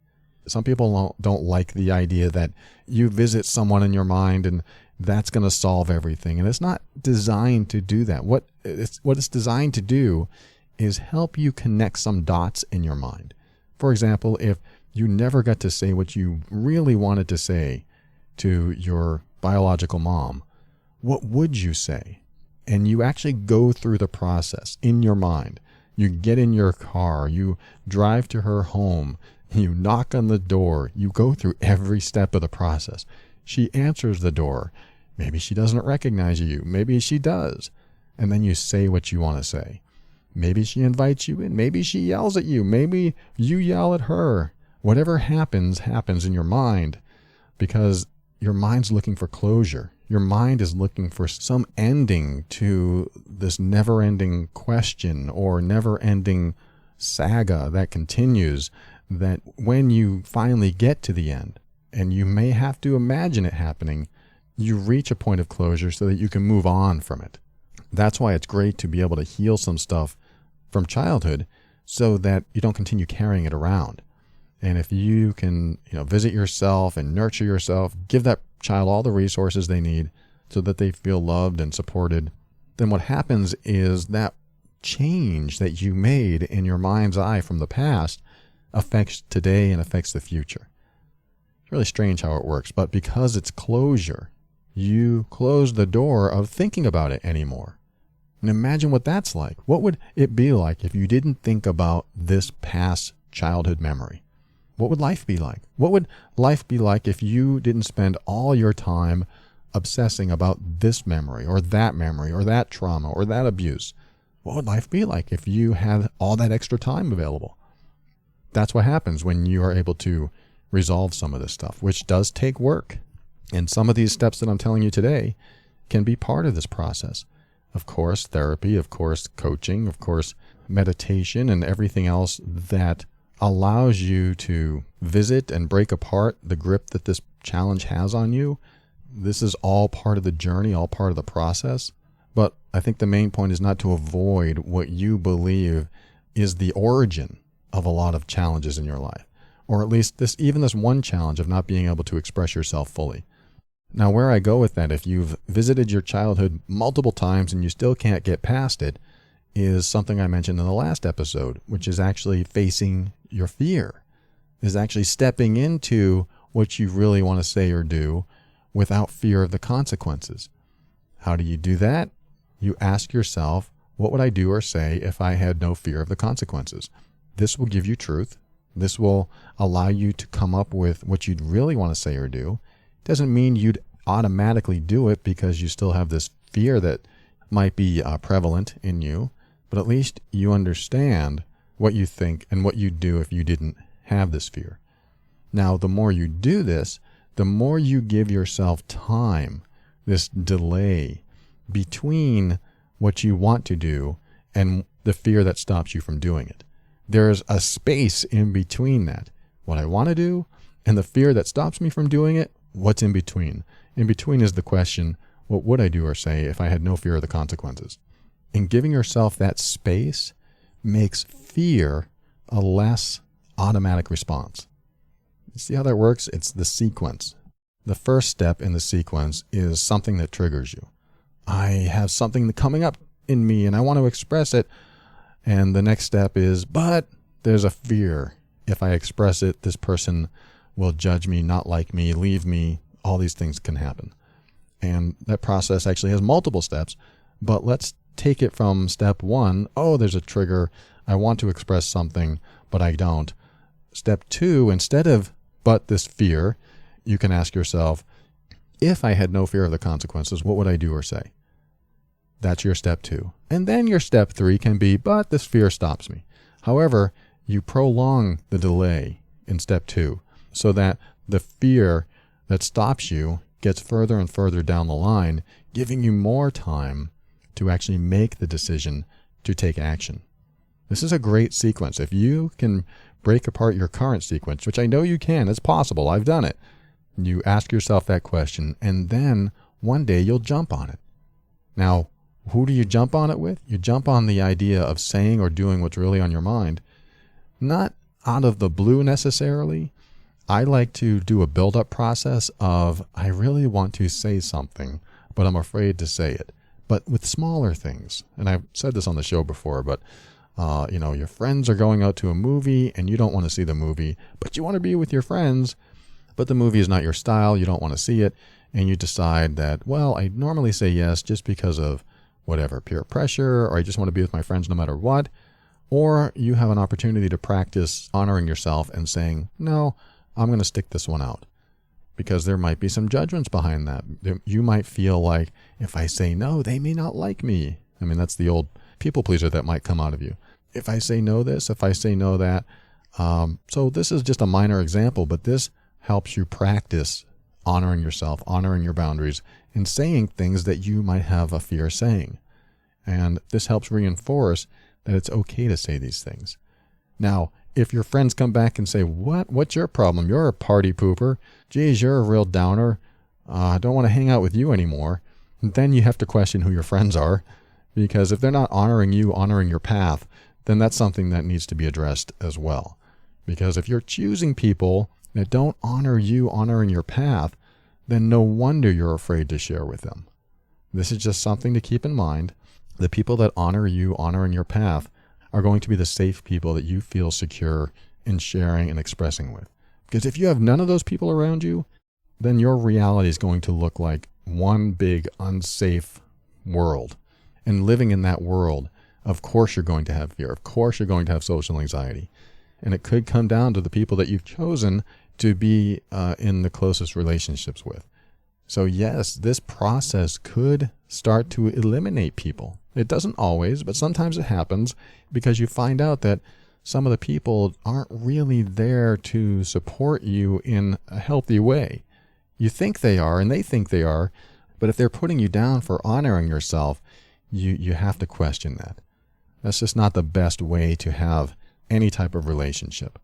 Some people don't like the idea that you visit someone in your mind and that's going to solve everything. And it's not designed to do that. What it's designed to do is help you connect some dots in your mind. For example, if you never got to say what you really wanted to say to your biological mom, what would you say? And you actually go through the process in your mind. You get in your car, you drive to her home, you knock on the door, you go through every step of the process. She answers the door. Maybe she doesn't recognize you. Maybe she does. And then you say what you want to say. Maybe she invites you in. Maybe she yells at you. Maybe you yell at her. Whatever happens in your mind, because your mind's looking for closure. Your mind is looking for some ending to this never-ending question or never-ending saga that continues, that when you finally get to the end, and you may have to imagine it happening, you reach a point of closure so that you can move on from it. That's why it's great to be able to heal some stuff from childhood so that you don't continue carrying it around. And if you can, visit yourself and nurture yourself, give that child all the resources they need so that they feel loved and supported, then what happens is that change that you made in your mind's eye from the past affects today and affects the future. It's really strange how it works, but because it's closure, you close the door of thinking about it anymore. And imagine what that's like. What would it be like if you didn't think about this past childhood memory? What would life be like? What would life be like if you didn't spend all your time obsessing about this memory or that trauma or that abuse? What would life be like if you had all that extra time available? That's what happens when you are able to resolve some of this stuff, which does take work. And some of these steps that I'm telling you today can be part of this process. Of course, therapy, of course, coaching, of course, meditation, and everything else that allows you to visit and break apart the grip that this challenge has on you. This is all part of the journey, all part of the process. But I think the main point is not to avoid what you believe is the origin of a lot of challenges in your life, or at least this one challenge of not being able to express yourself fully. Now, where I go with that, if you've visited your childhood multiple times and you still can't get past it, is something I mentioned in the last episode, which is actually facing your fear, is actually stepping into what you really want to say or do without fear of the consequences. How do you do that? You ask yourself, what would I do or say if I had no fear of the consequences? This will give you truth. This will allow you to come up with what you'd really want to say or do. It doesn't mean you'd automatically do it because you still have this fear that might be prevalent in you, but at least you understand what you think and what you'd do if you didn't have this fear. Now, the more you do this, the more you give yourself time, this delay between what you want to do and the fear that stops you from doing it. There's a space in between that. What I want to do and the fear that stops me from doing it, what's in between? In between is the question, what would I do or say if I had no fear of the consequences? And giving yourself that space makes fear a less automatic response. See how that works? It's the sequence. The first step in the sequence is something that triggers you. I have something coming up in me and I want to express it. And the next step is, but there's a fear. If I express it, this person will judge me, not like me, leave me. All these things can happen. And that process actually has multiple steps. But let's take it from step one. Oh, there's a trigger. I want to express something, but I don't. Step two, instead of but this fear, you can ask yourself, if I had no fear of the consequences, what would I do or say? That's your step two. And then your step three can be, but this fear stops me. However, you prolong the delay in step two so that the fear that stops you gets further and further down the line, giving you more time to actually make the decision to take action. This is a great sequence. If you can break apart your current sequence, which I know you can, it's possible, I've done it. You ask yourself that question, and then one day you'll jump on it. Now, who do you jump on it with? You jump on the idea of saying or doing what's really on your mind, not out of the blue necessarily. I like to do a build-up process of, I really want to say something, but I'm afraid to say it. But with smaller things, and I've said this on the show before, but your friends are going out to a movie and you don't want to see the movie, but you want to be with your friends, but the movie is not your style, you don't want to see it, and you decide that, well, I normally say yes just because of whatever, peer pressure, or I just want to be with my friends no matter what, or you have an opportunity to practice honoring yourself and saying, no, I'm going to stick this one out, because there might be some judgments behind that. You might feel like, if I say no, they may not like me. I mean, that's the old people pleaser that might come out of you. If I say no this, if I say no that. So this is just a minor example, but this helps you practice honoring yourself, honoring your boundaries, and saying things that you might have a fear saying. And this helps reinforce that it's okay to say these things. Now, if your friends come back and say, what's your problem? You're a party pooper. Geez, you're a real downer. I don't want to hang out with you anymore. And then you have to question who your friends are, because if they're not honoring you, honoring your path, then that's something that needs to be addressed as well. Because if you're choosing people that don't honor you, honoring your path, then no wonder you're afraid to share with them. This is just something to keep in mind. The people that honor you, honoring your path, are going to be the safe people that you feel secure in sharing and expressing with. Because if you have none of those people around you, then your reality is going to look like one big unsafe world. And living in that world, of course you're going to have fear. Of course you're going to have social anxiety. And it could come down to the people that you've chosen to be in the closest relationships with. So yes, this process could start to eliminate people. It doesn't always, but sometimes it happens because you find out that some of the people aren't really there to support you in a healthy way. You think they are, and they think they are, but if they're putting you down for honoring yourself, you have to question that. That's just not the best way to have any type of relationship.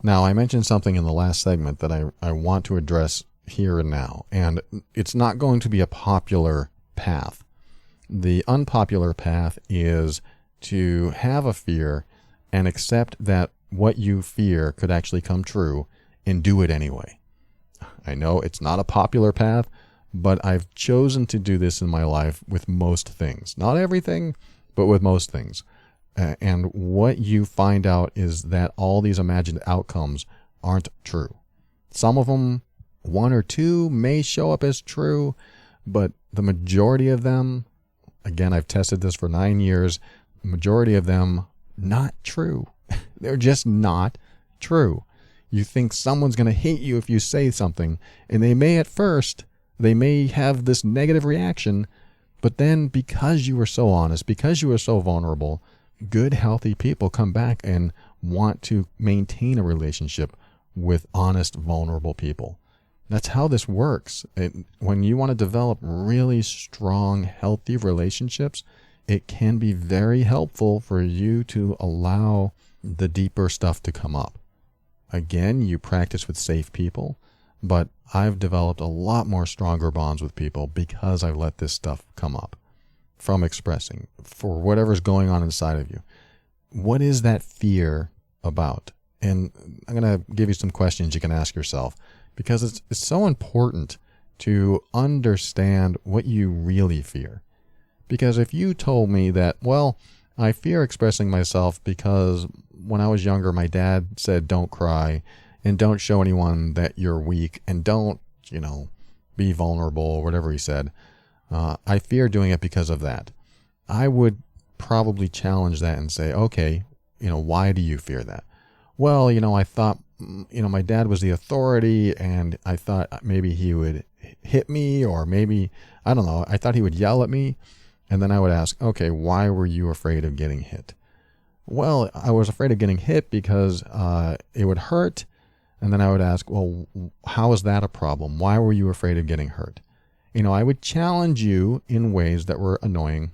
Now, I mentioned something in the last segment that I want to address here and now, and it's not going to be a popular path. The unpopular path is to have a fear and accept that what you fear could actually come true and do it anyway. I know it's not a popular path, but I've chosen to do this in my life with most things. Not everything, but with most things. And what you find out is that all these imagined outcomes aren't true. Some of them, one or two, may show up as true, but the majority of them, again, I've tested this for 9 years, the majority of them, not true. They're just not true. You think someone's going to hate you if you say something, and they may at first, they may have this negative reaction, but then because you were so honest, because you were so vulnerable, good, healthy people come back and want to maintain a relationship with honest, vulnerable people. That's how this works. When you want to develop really strong, healthy relationships, it can be very helpful for you to allow the deeper stuff to come up. Again, you practice with safe people, but I've developed a lot more stronger bonds with people because I've let this stuff come up from expressing for whatever's going on inside of you. What is that fear about? And I'm going to give you some questions you can ask yourself, because it's so important to understand what you really fear. Because if you told me that, well, I fear expressing myself because when I was younger, my dad said, don't cry and don't show anyone that you're weak and don't, be vulnerable or whatever he said. I fear doing it because of that. I would probably challenge that and say, okay, why do you fear that? Well, I thought, my dad was the authority and I thought maybe he would hit me, or maybe, I don't know, I thought he would yell at me. And then I would ask, okay, why were you afraid of getting hit? Well, I was afraid of getting hit because it would hurt. And then I would ask, well, how is that a problem? Why were you afraid of getting hurt? I would challenge you in ways that were annoying.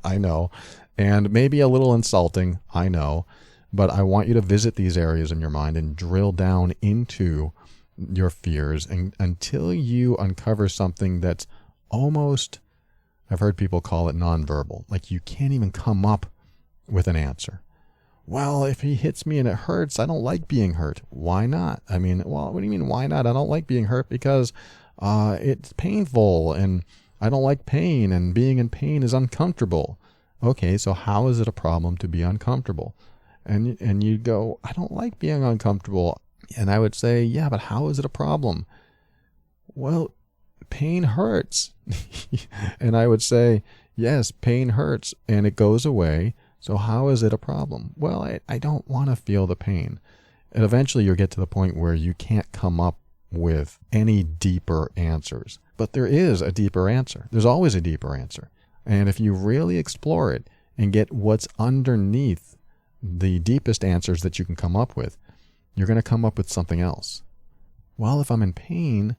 I know. And maybe a little insulting. I know. But I want you to visit these areas in your mind and drill down into your fears until you uncover something that's almost, I've heard people call it nonverbal. Like you can't even come up with an answer. Well, if he hits me and it hurts, I don't like being hurt. Why not? What do you mean why not? I don't like being hurt because it's painful and I don't like pain, and being in pain is uncomfortable. Okay, so how is it a problem to be uncomfortable? And you go, I don't like being uncomfortable. And I would say, yeah, but how is it a problem? Well, pain hurts. And I would say, yes, pain hurts and it goes away. So how is it a problem? Well, I don't want to feel the pain. And eventually you'll get to the point where you can't come up with any deeper answers. But there is a deeper answer. There's always a deeper answer. And if you really explore it and get what's underneath the deepest answers that you can come up with, you're going to come up with something else. Well, if I'm in pain,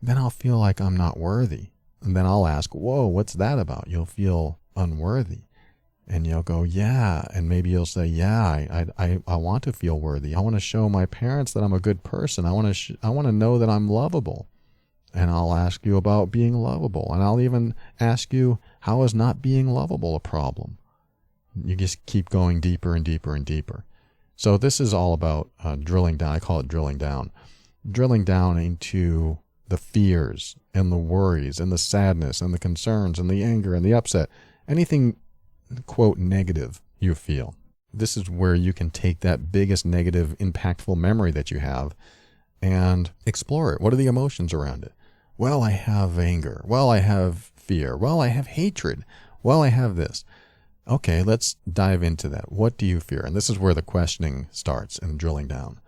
then I'll feel like I'm not worthy. And then I'll ask, whoa, what's that about? You'll feel unworthy. And you'll go, yeah. And maybe you'll say, yeah, I want to feel worthy. I want to show my parents that I'm a good person. I want to know that I'm lovable. And I'll ask you about being lovable. And I'll even ask you, how is not being lovable a problem? You just keep going deeper and deeper and deeper. So this is all about drilling down. I call it drilling down. Drilling down into the fears and the worries and the sadness and the concerns and the anger and the upset. Anything, quote, negative you feel. This is where you can take that biggest negative, impactful memory that you have and explore it. What are the emotions around it? Well, I have anger. Well, I have fear. Well, I have hatred. Well, I have this. Okay, let's dive into that. What do you fear? And this is where the questioning starts and drilling down.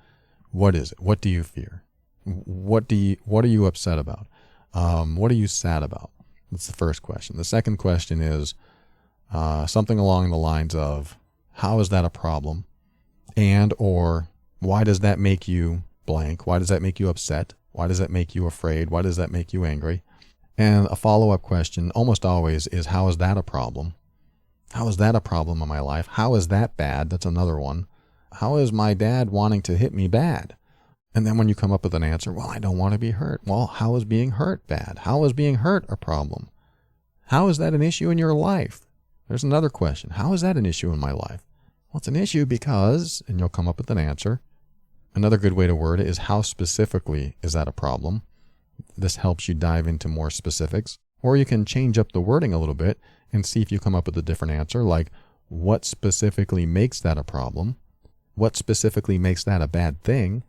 What is it? What do you fear? What are you upset about? What are you sad about? That's the first question. The second question is something along the lines of, how is that a problem? And or why does that make you blank? Why does that make you upset? Why does that make you afraid? Why does that make you angry? And a follow-up question almost always is, how is that a problem? How is that a problem in my life? How is that bad? That's another one. How is my dad wanting to hit me bad? And then when you come up with an answer, well, I don't want to be hurt. Well, how is being hurt bad? How is being hurt a problem? How is that an issue in your life? There's another question. How is that an issue in my life? Well, it's an issue because, and you'll come up with an answer. Another good way to word it is, how specifically is that a problem? This helps you dive into more specifics. Or you can change up the wording a little bit and see if you come up with a different answer, like what specifically makes that a problem? What specifically makes that a bad thing?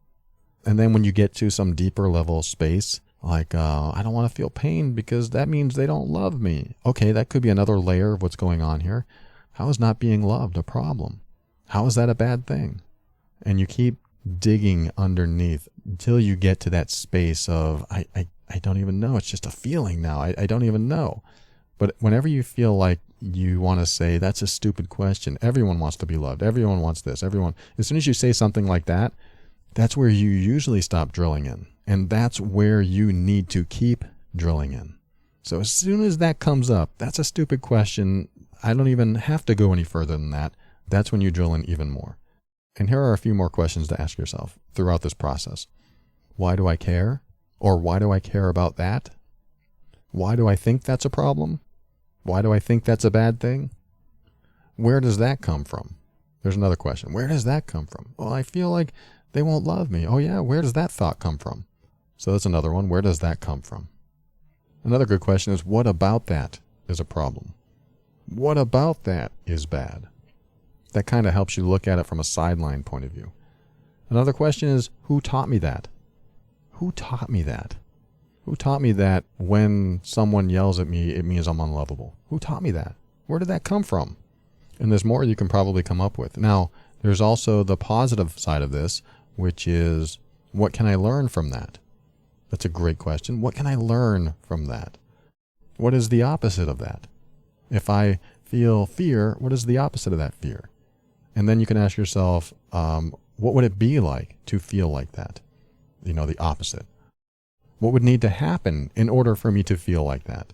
And then when you get to some deeper level space, Like, I don't want to feel pain because that means they don't love me. Okay, that could be another layer of what's going on here. How is not being loved a problem? How is that a bad thing? And you keep digging underneath until you get to that space of, I don't even know. It's just a feeling now. I don't even know. But whenever you feel like you want to say, that's a stupid question. Everyone wants to be loved. Everyone wants this. Everyone. As soon as you say something like that, that's where you usually stop drilling in. And that's where you need to keep drilling in. So as soon as that comes up, that's a stupid question. I don't even have to go any further than that. That's when you drill in even more. And here are a few more questions to ask yourself throughout this process. Why do I care? Or why do I care about that? Why do I think that's a problem? Why do I think that's a bad thing? Where does that come from? There's another question. Where does that come from? Well, I feel like they won't love me. Oh yeah, where does that thought come from? So that's another one. Where does that come from? Another good question is, what about that is a problem? What about that is bad? That kind of helps you look at it from a sideline point of view. Another question is, who taught me that? Who taught me that? Who taught me that when someone yells at me, it means I'm unlovable? Who taught me that? Where did that come from? And there's more you can probably come up with. Now, there's also the positive side of this, which is, what can I learn from that? That's a great question. What can I learn from that? What is the opposite of that? If I feel fear, what is the opposite of that fear? And then you can ask yourself, what would it be like to feel like that? The opposite. What would need to happen in order for me to feel like that?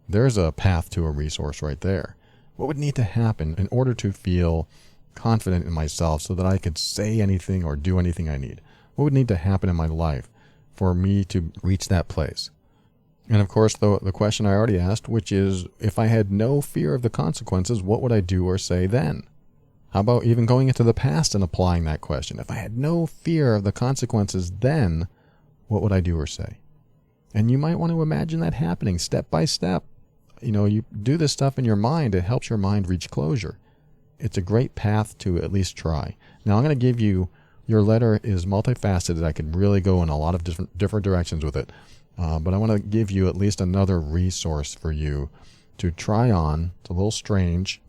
There's a path to a resource right there. What would need to happen in order to feel confident in myself so that I could say anything or do anything I need? What would need to happen in my life for me to reach that place? And of course, the question I already asked, which is, if I had no fear of the consequences, what would I do or say then? How about even going into the past and applying that question? If I had no fear of the consequences then, what would I do or say? And you might want to imagine that happening step by step. You do this stuff in your mind. It helps your mind reach closure. It's a great path to at least try. Now, I'm going to give you, your letter is multifaceted. I could really go in a lot of different directions with it. But I want to give you at least another resource for you to try on. It's a little strange,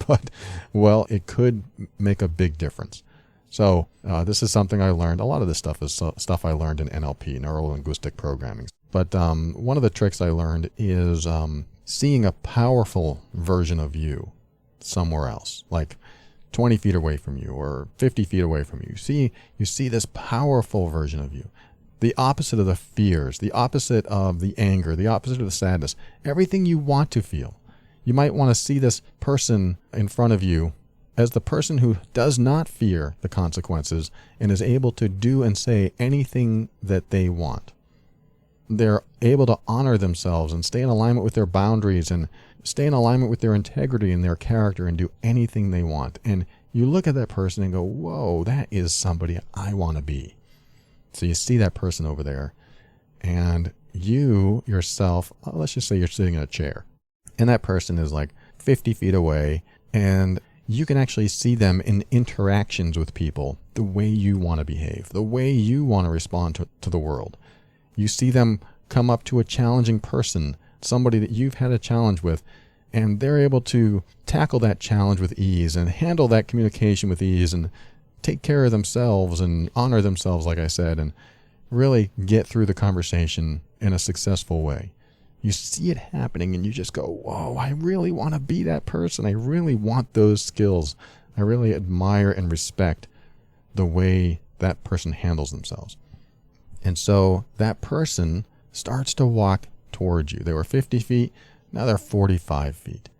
but, well, it could make a big difference. So this is something I learned. A lot of this stuff is stuff I learned in NLP, neuro-linguistic programming. But one of the tricks I learned is seeing a powerful version of you somewhere else, like 20 feet away from you or 50 feet away from you. You see this powerful version of you. The opposite of the fears, the opposite of the anger, the opposite of the sadness, everything you want to feel. You might want to see this person in front of you as the person who does not fear the consequences and is able to do and say anything that they want. They're able to honor themselves and stay in alignment with their boundaries and stay in alignment with their integrity and their character and do anything they want. And you look at that person and go, whoa, that is somebody I want to be. So you see that person over there, and you yourself, let's just say you're sitting in a chair, and that person is like 50 feet away, and you can actually see them in interactions with people, the way you want to behave, the way you want to respond to the world. You see them come up to a challenging person, somebody that you've had a challenge with, and they're able to tackle that challenge with ease and handle that communication with ease and take care of themselves and honor themselves, like I said, and really get through the conversation in a successful way. You see it happening and you just go, whoa, I really want to be that person. I really want those skills. I really admire and respect the way that person handles themselves. And so that person starts to walk towards you. They were 50 feet, now they're 45 feet.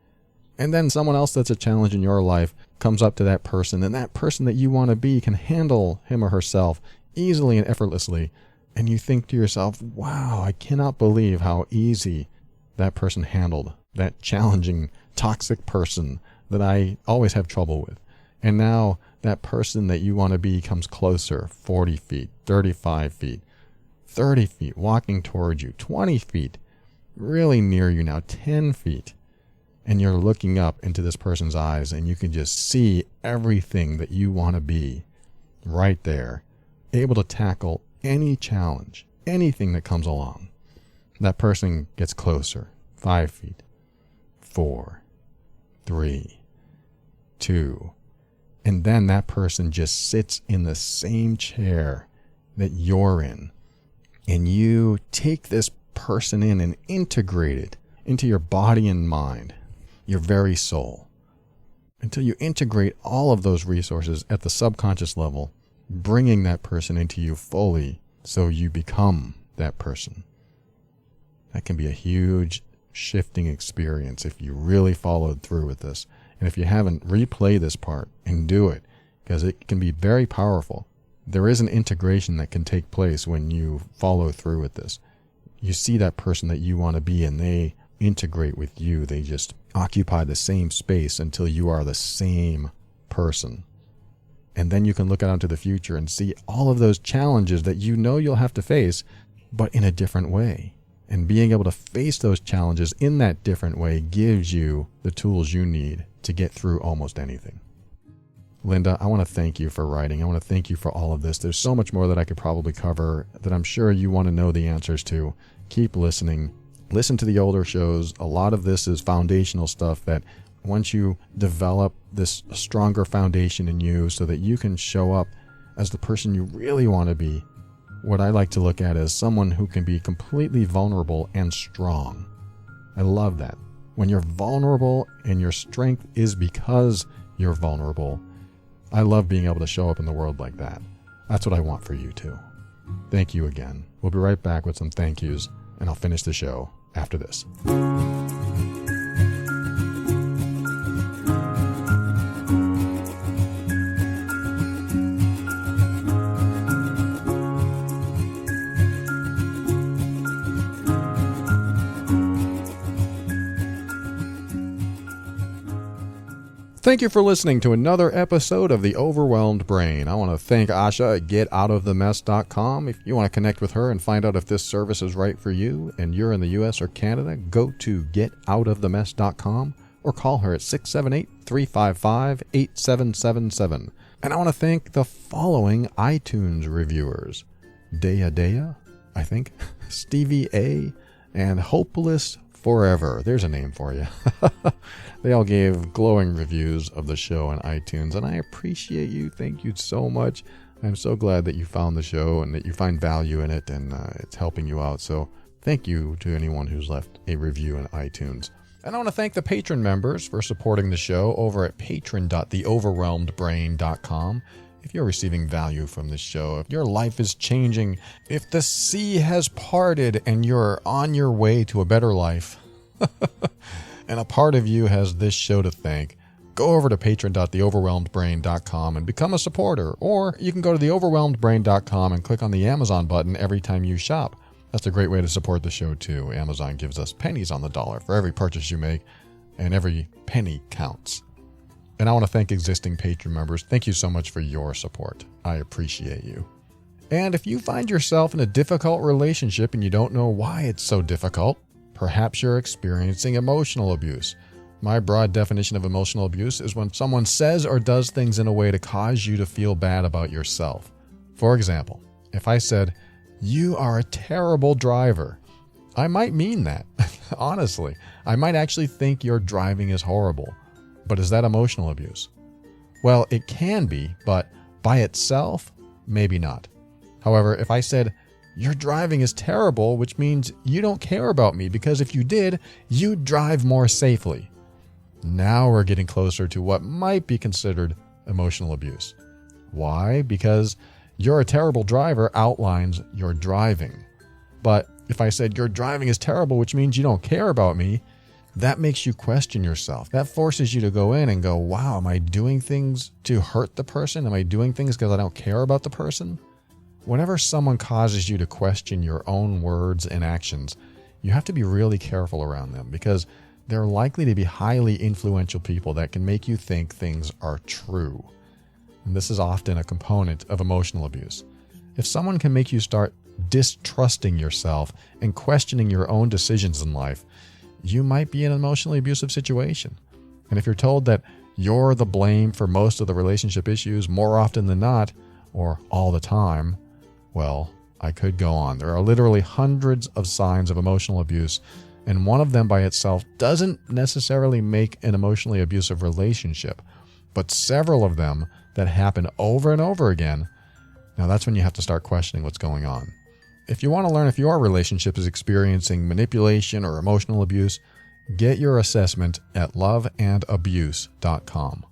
And then someone else that's a challenge in your life comes up to that person, and that person that you want to be can handle him or herself easily and effortlessly. And you think to yourself, wow, I cannot believe how easy that person handled that challenging, toxic person that I always have trouble with. And now that person that you want to be comes closer, 40 feet, 35 feet, 30 feet, walking towards you, 20 feet, really near you now, 10 feet. And you're looking up into this person's eyes and you can just see everything that you want to be right there, able to tackle any challenge, anything that comes along. That person gets closer. 5 feet. 4. 3. 2. And then that person just sits in the same chair that you're in. And you take this person in and integrate it into your body and mind, your very soul, until you integrate all of those resources at the subconscious level, bringing that person into you fully so you become that person. That can be a huge shifting experience if you really followed through with this. And if you haven't, replay this part and do it, because it can be very powerful. There is an integration that can take place when you follow through with this. You see that person that you want to be, and they integrate with you. They just occupy the same space until you are the same person. And then you can look out into the future and see all of those challenges that you know you'll have to face, but in a different way. And being able to face those challenges in that different way gives you the tools you need to get through almost anything. Linda, I want to thank you for writing. I want to thank you for all of this. There's so much more that I could probably cover that I'm sure you want to know the answers to. Keep listening. Listen to the older shows. A lot of this is foundational stuff that once you develop this stronger foundation in you so that you can show up as the person you really want to be, what I like to look at as someone who can be completely vulnerable and strong. I love that. When you're vulnerable and your strength is because you're vulnerable, I love being able to show up in the world like that. That's what I want for you too. Thank you again. We'll be right back with some thank yous, and I'll finish the show after this. Thank you for listening to another episode of The Overwhelmed Brain. I want to thank Asha at GetOutOfTheMess.com. If you want to connect with her and find out if this service is right for you and you're in the U.S. or Canada, go to GetOutOfTheMess.com or call her at 678-355-8777. And I want to thank the following iTunes reviewers: Dea, I think, Stevie A, and Hopeless Forever. There's a name for you. They all gave glowing reviews of the show on iTunes, and I appreciate you. Thank you so much. I'm so glad that you found the show and that you find value in it, and it's helping you out. So thank you to anyone who's left a review on iTunes. And I want to thank the patron members for supporting the show over at patron.theoverwhelmedbrain.com. If you're receiving value from this show, if your life is changing, if the sea has parted and you're on your way to a better life, and a part of you has this show to thank, go over to patron.theoverwhelmedbrain.com and become a supporter. Or you can go to theoverwhelmedbrain.com and click on the Amazon button every time you shop. That's a great way to support the show too. Amazon gives us pennies on the dollar for every purchase you make, and every penny counts. And I want to thank existing patron members. Thank you so much for your support. I appreciate you. And if you find yourself in a difficult relationship and you don't know why it's so difficult, perhaps you're experiencing emotional abuse. My broad definition of emotional abuse is when someone says or does things in a way to cause you to feel bad about yourself. For example, if I said, "You are a terrible driver," I might mean that. Honestly, I might actually think your driving is horrible. But is that emotional abuse? Well, it can be, but by itself, maybe not. However, if I said, "Your driving is terrible," which means you don't care about me, because if you did, you'd drive more safely. Now we're getting closer to what might be considered emotional abuse. Why? Because "you're a terrible driver" outlines your driving. But if I said, "Your driving is terrible," which means you don't care about me, that makes you question yourself. That forces you to go in and go, wow, am I doing things to hurt the person? Am I doing things because I don't care about the person? Whenever someone causes you to question your own words and actions, you have to be really careful around them, because they're likely to be highly influential people that can make you think things are true. And this is often a component of emotional abuse. If someone can make you start distrusting yourself and questioning your own decisions in life, you might be in an emotionally abusive situation. And if you're told that you're the blame for most of the relationship issues more often than not, or all the time, well, I could go on. There are literally hundreds of signs of emotional abuse, and one of them by itself doesn't necessarily make an emotionally abusive relationship, but several of them that happen over and over again. Now that's when you have to start questioning what's going on. If you want to learn if your relationship is experiencing manipulation or emotional abuse, get your assessment at loveandabuse.com.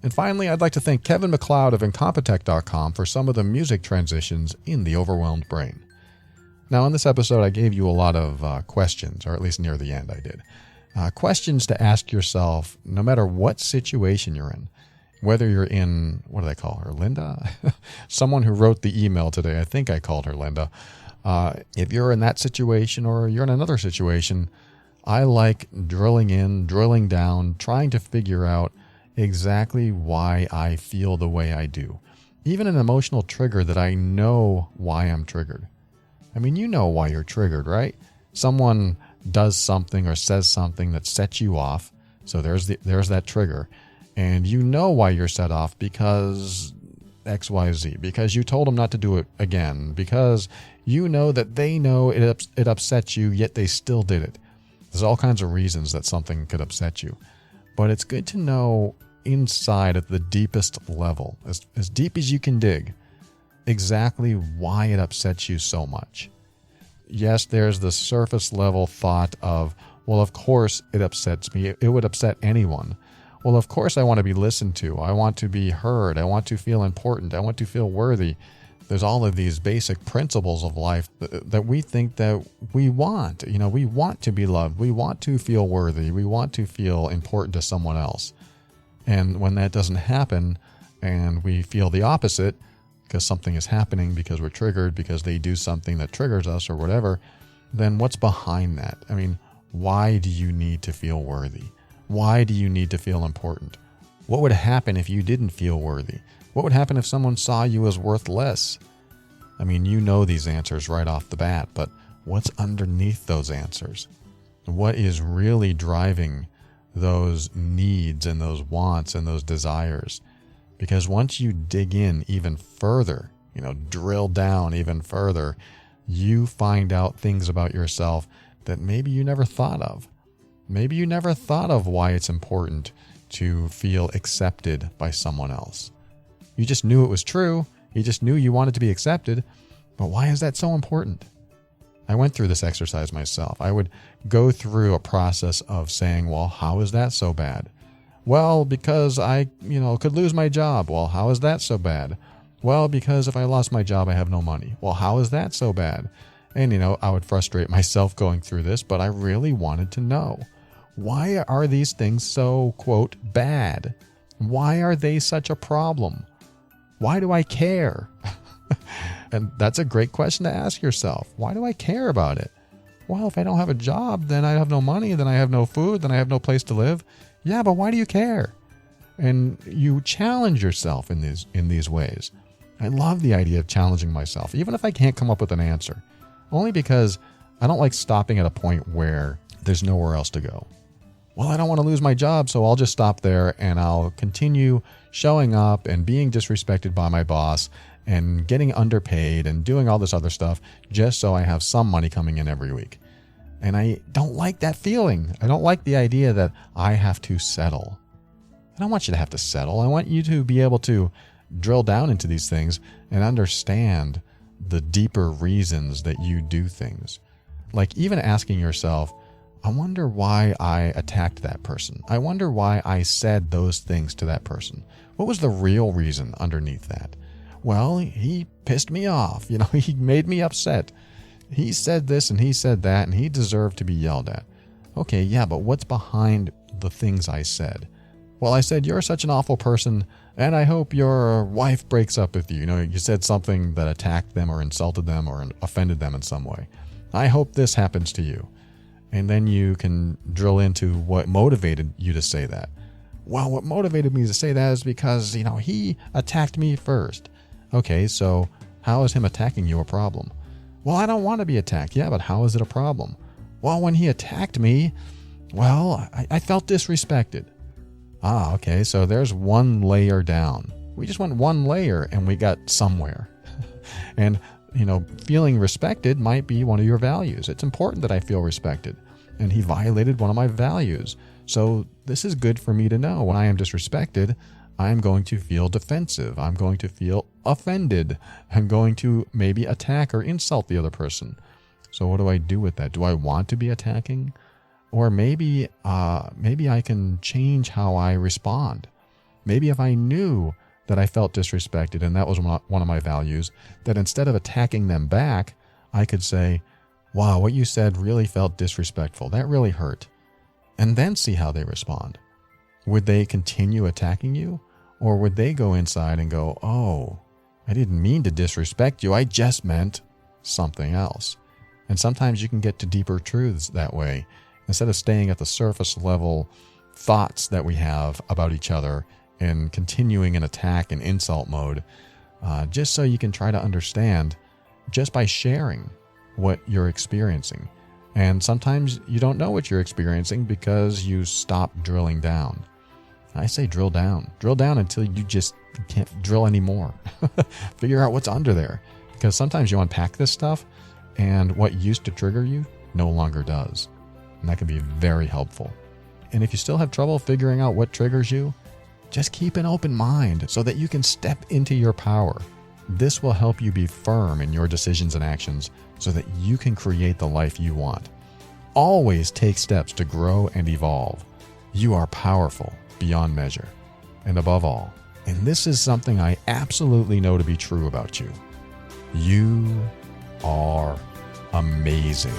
And finally, I'd like to thank Kevin MacLeod of Incompetech.com for some of the music transitions in The Overwhelmed Brain. Now, in this episode, I gave you a lot of questions, or at least near the end I did. Questions to ask yourself no matter what situation you're in. Whether you're in, what did I call her, Linda? Someone who wrote the email today, I think I called her Linda. If you're in that situation or you're in another situation, I like drilling in, drilling down, trying to figure out exactly why I feel the way I do. Even an emotional trigger that I know why I'm triggered. I mean, you know why you're triggered, right? Someone does something or says something that sets you off. So there's that trigger. And you know why you're set off because XYZ, because you told them not to do it again, because you know that they know it upsets you, yet they still did it. There's all kinds of reasons that something could upset you. But it's good to know inside at the deepest level, as deep as you can dig, exactly why it upsets you so much. Yes, there's the surface level thought of, well, of course it upsets me. It would upset anyone. Well, of course I want to be listened to. I want to be heard. I want to feel important. I want to feel worthy. There's all of these basic principles of life that we think that we want. You know, we want to be loved. We want to feel worthy. We want to feel important to someone else. And when that doesn't happen and we feel the opposite because something is happening, because we're triggered, because they do something that triggers us or whatever, then what's behind that? I mean, why do you need to feel worthy? Why do you need to feel important? What would happen if you didn't feel worthy? What would happen if someone saw you as worth less? I mean, you know these answers right off the bat, but what's underneath those answers? What is really driving those needs and those wants and those desires? Because once you dig in even further, drill down even further, you find out things about yourself that maybe you never thought of. Maybe you never thought of why it's important to feel accepted by someone else. You just knew it was true. You just knew you wanted to be accepted. But why is that so important? I went through this exercise myself. I would go through a process of saying, well, how is that so bad? Well, because I, could lose my job. Well, how is that so bad? Well, because if I lost my job, I have no money. Well, how is that so bad? And, I would frustrate myself going through this, but I really wanted to know. Why are these things so, quote, bad? Why are they such a problem? Why do I care? And that's a great question to ask yourself. Why do I care about it? Well, if I don't have a job, then I have no money, then I have no food, then I have no place to live. Yeah, but why do you care? And you challenge yourself in these ways. I love the idea of challenging myself, even if I can't come up with an answer. Only because I don't like stopping at a point where there's nowhere else to go. Well, I don't want to lose my job, so I'll just stop there and I'll continue showing up and being disrespected by my boss and getting underpaid and doing all this other stuff just so I have some money coming in every week. And I don't like that feeling. I don't like the idea that I have to settle. I don't want you to have to settle. I want you to be able to drill down into these things and understand the deeper reasons that you do things. Like even asking yourself, I wonder why I attacked that person. I wonder why I said those things to that person. What was the real reason underneath that? Well, he pissed me off. He made me upset. He said this and he said that and he deserved to be yelled at. Okay, yeah, but what's behind the things I said? Well, I said, you're such an awful person and I hope your wife breaks up with you. You said something that attacked them or insulted them or offended them in some way. I hope this happens to you. And then you can drill into what motivated you to say that. Well, what motivated me to say that is because, he attacked me first. Okay, so how is him attacking you a problem? Well, I don't want to be attacked. Yeah, but how is it a problem? Well, when he attacked me, I felt disrespected. Ah, okay, so there's one layer down. We just went one layer and we got somewhere. And feeling respected might be one of your values. It's important that I feel respected. And he violated one of my values. So this is good for me to know. When I am disrespected, I'm going to feel defensive. I'm going to feel offended. I'm going to maybe attack or insult the other person. So what do I do with that? Do I want to be attacking? Or maybe I can change how I respond. Maybe if I knew that I felt disrespected and that was one of my values, that instead of attacking them back, I could say, wow, what you said really felt disrespectful. That really hurt. And then see how they respond. Would they continue attacking you? Or would they go inside and go, oh, I didn't mean to disrespect you. I just meant something else. And sometimes you can get to deeper truths that way. Instead of staying at the surface level thoughts that we have about each other and continuing in attack and insult mode, just so you can try to understand just by sharing what you're experiencing. And sometimes you don't know what you're experiencing because you stop drilling down. I say drill down. Drill down until you just can't drill anymore. Figure out what's under there. Because sometimes you unpack this stuff and what used to trigger you no longer does. And that can be very helpful. And if you still have trouble figuring out what triggers you, just keep an open mind so that you can step into your power. This will help you be firm in your decisions and actions so that you can create the life you want. Always take steps to grow and evolve. You are powerful beyond measure. And above all, and this is something I absolutely know to be true about you, you are amazing.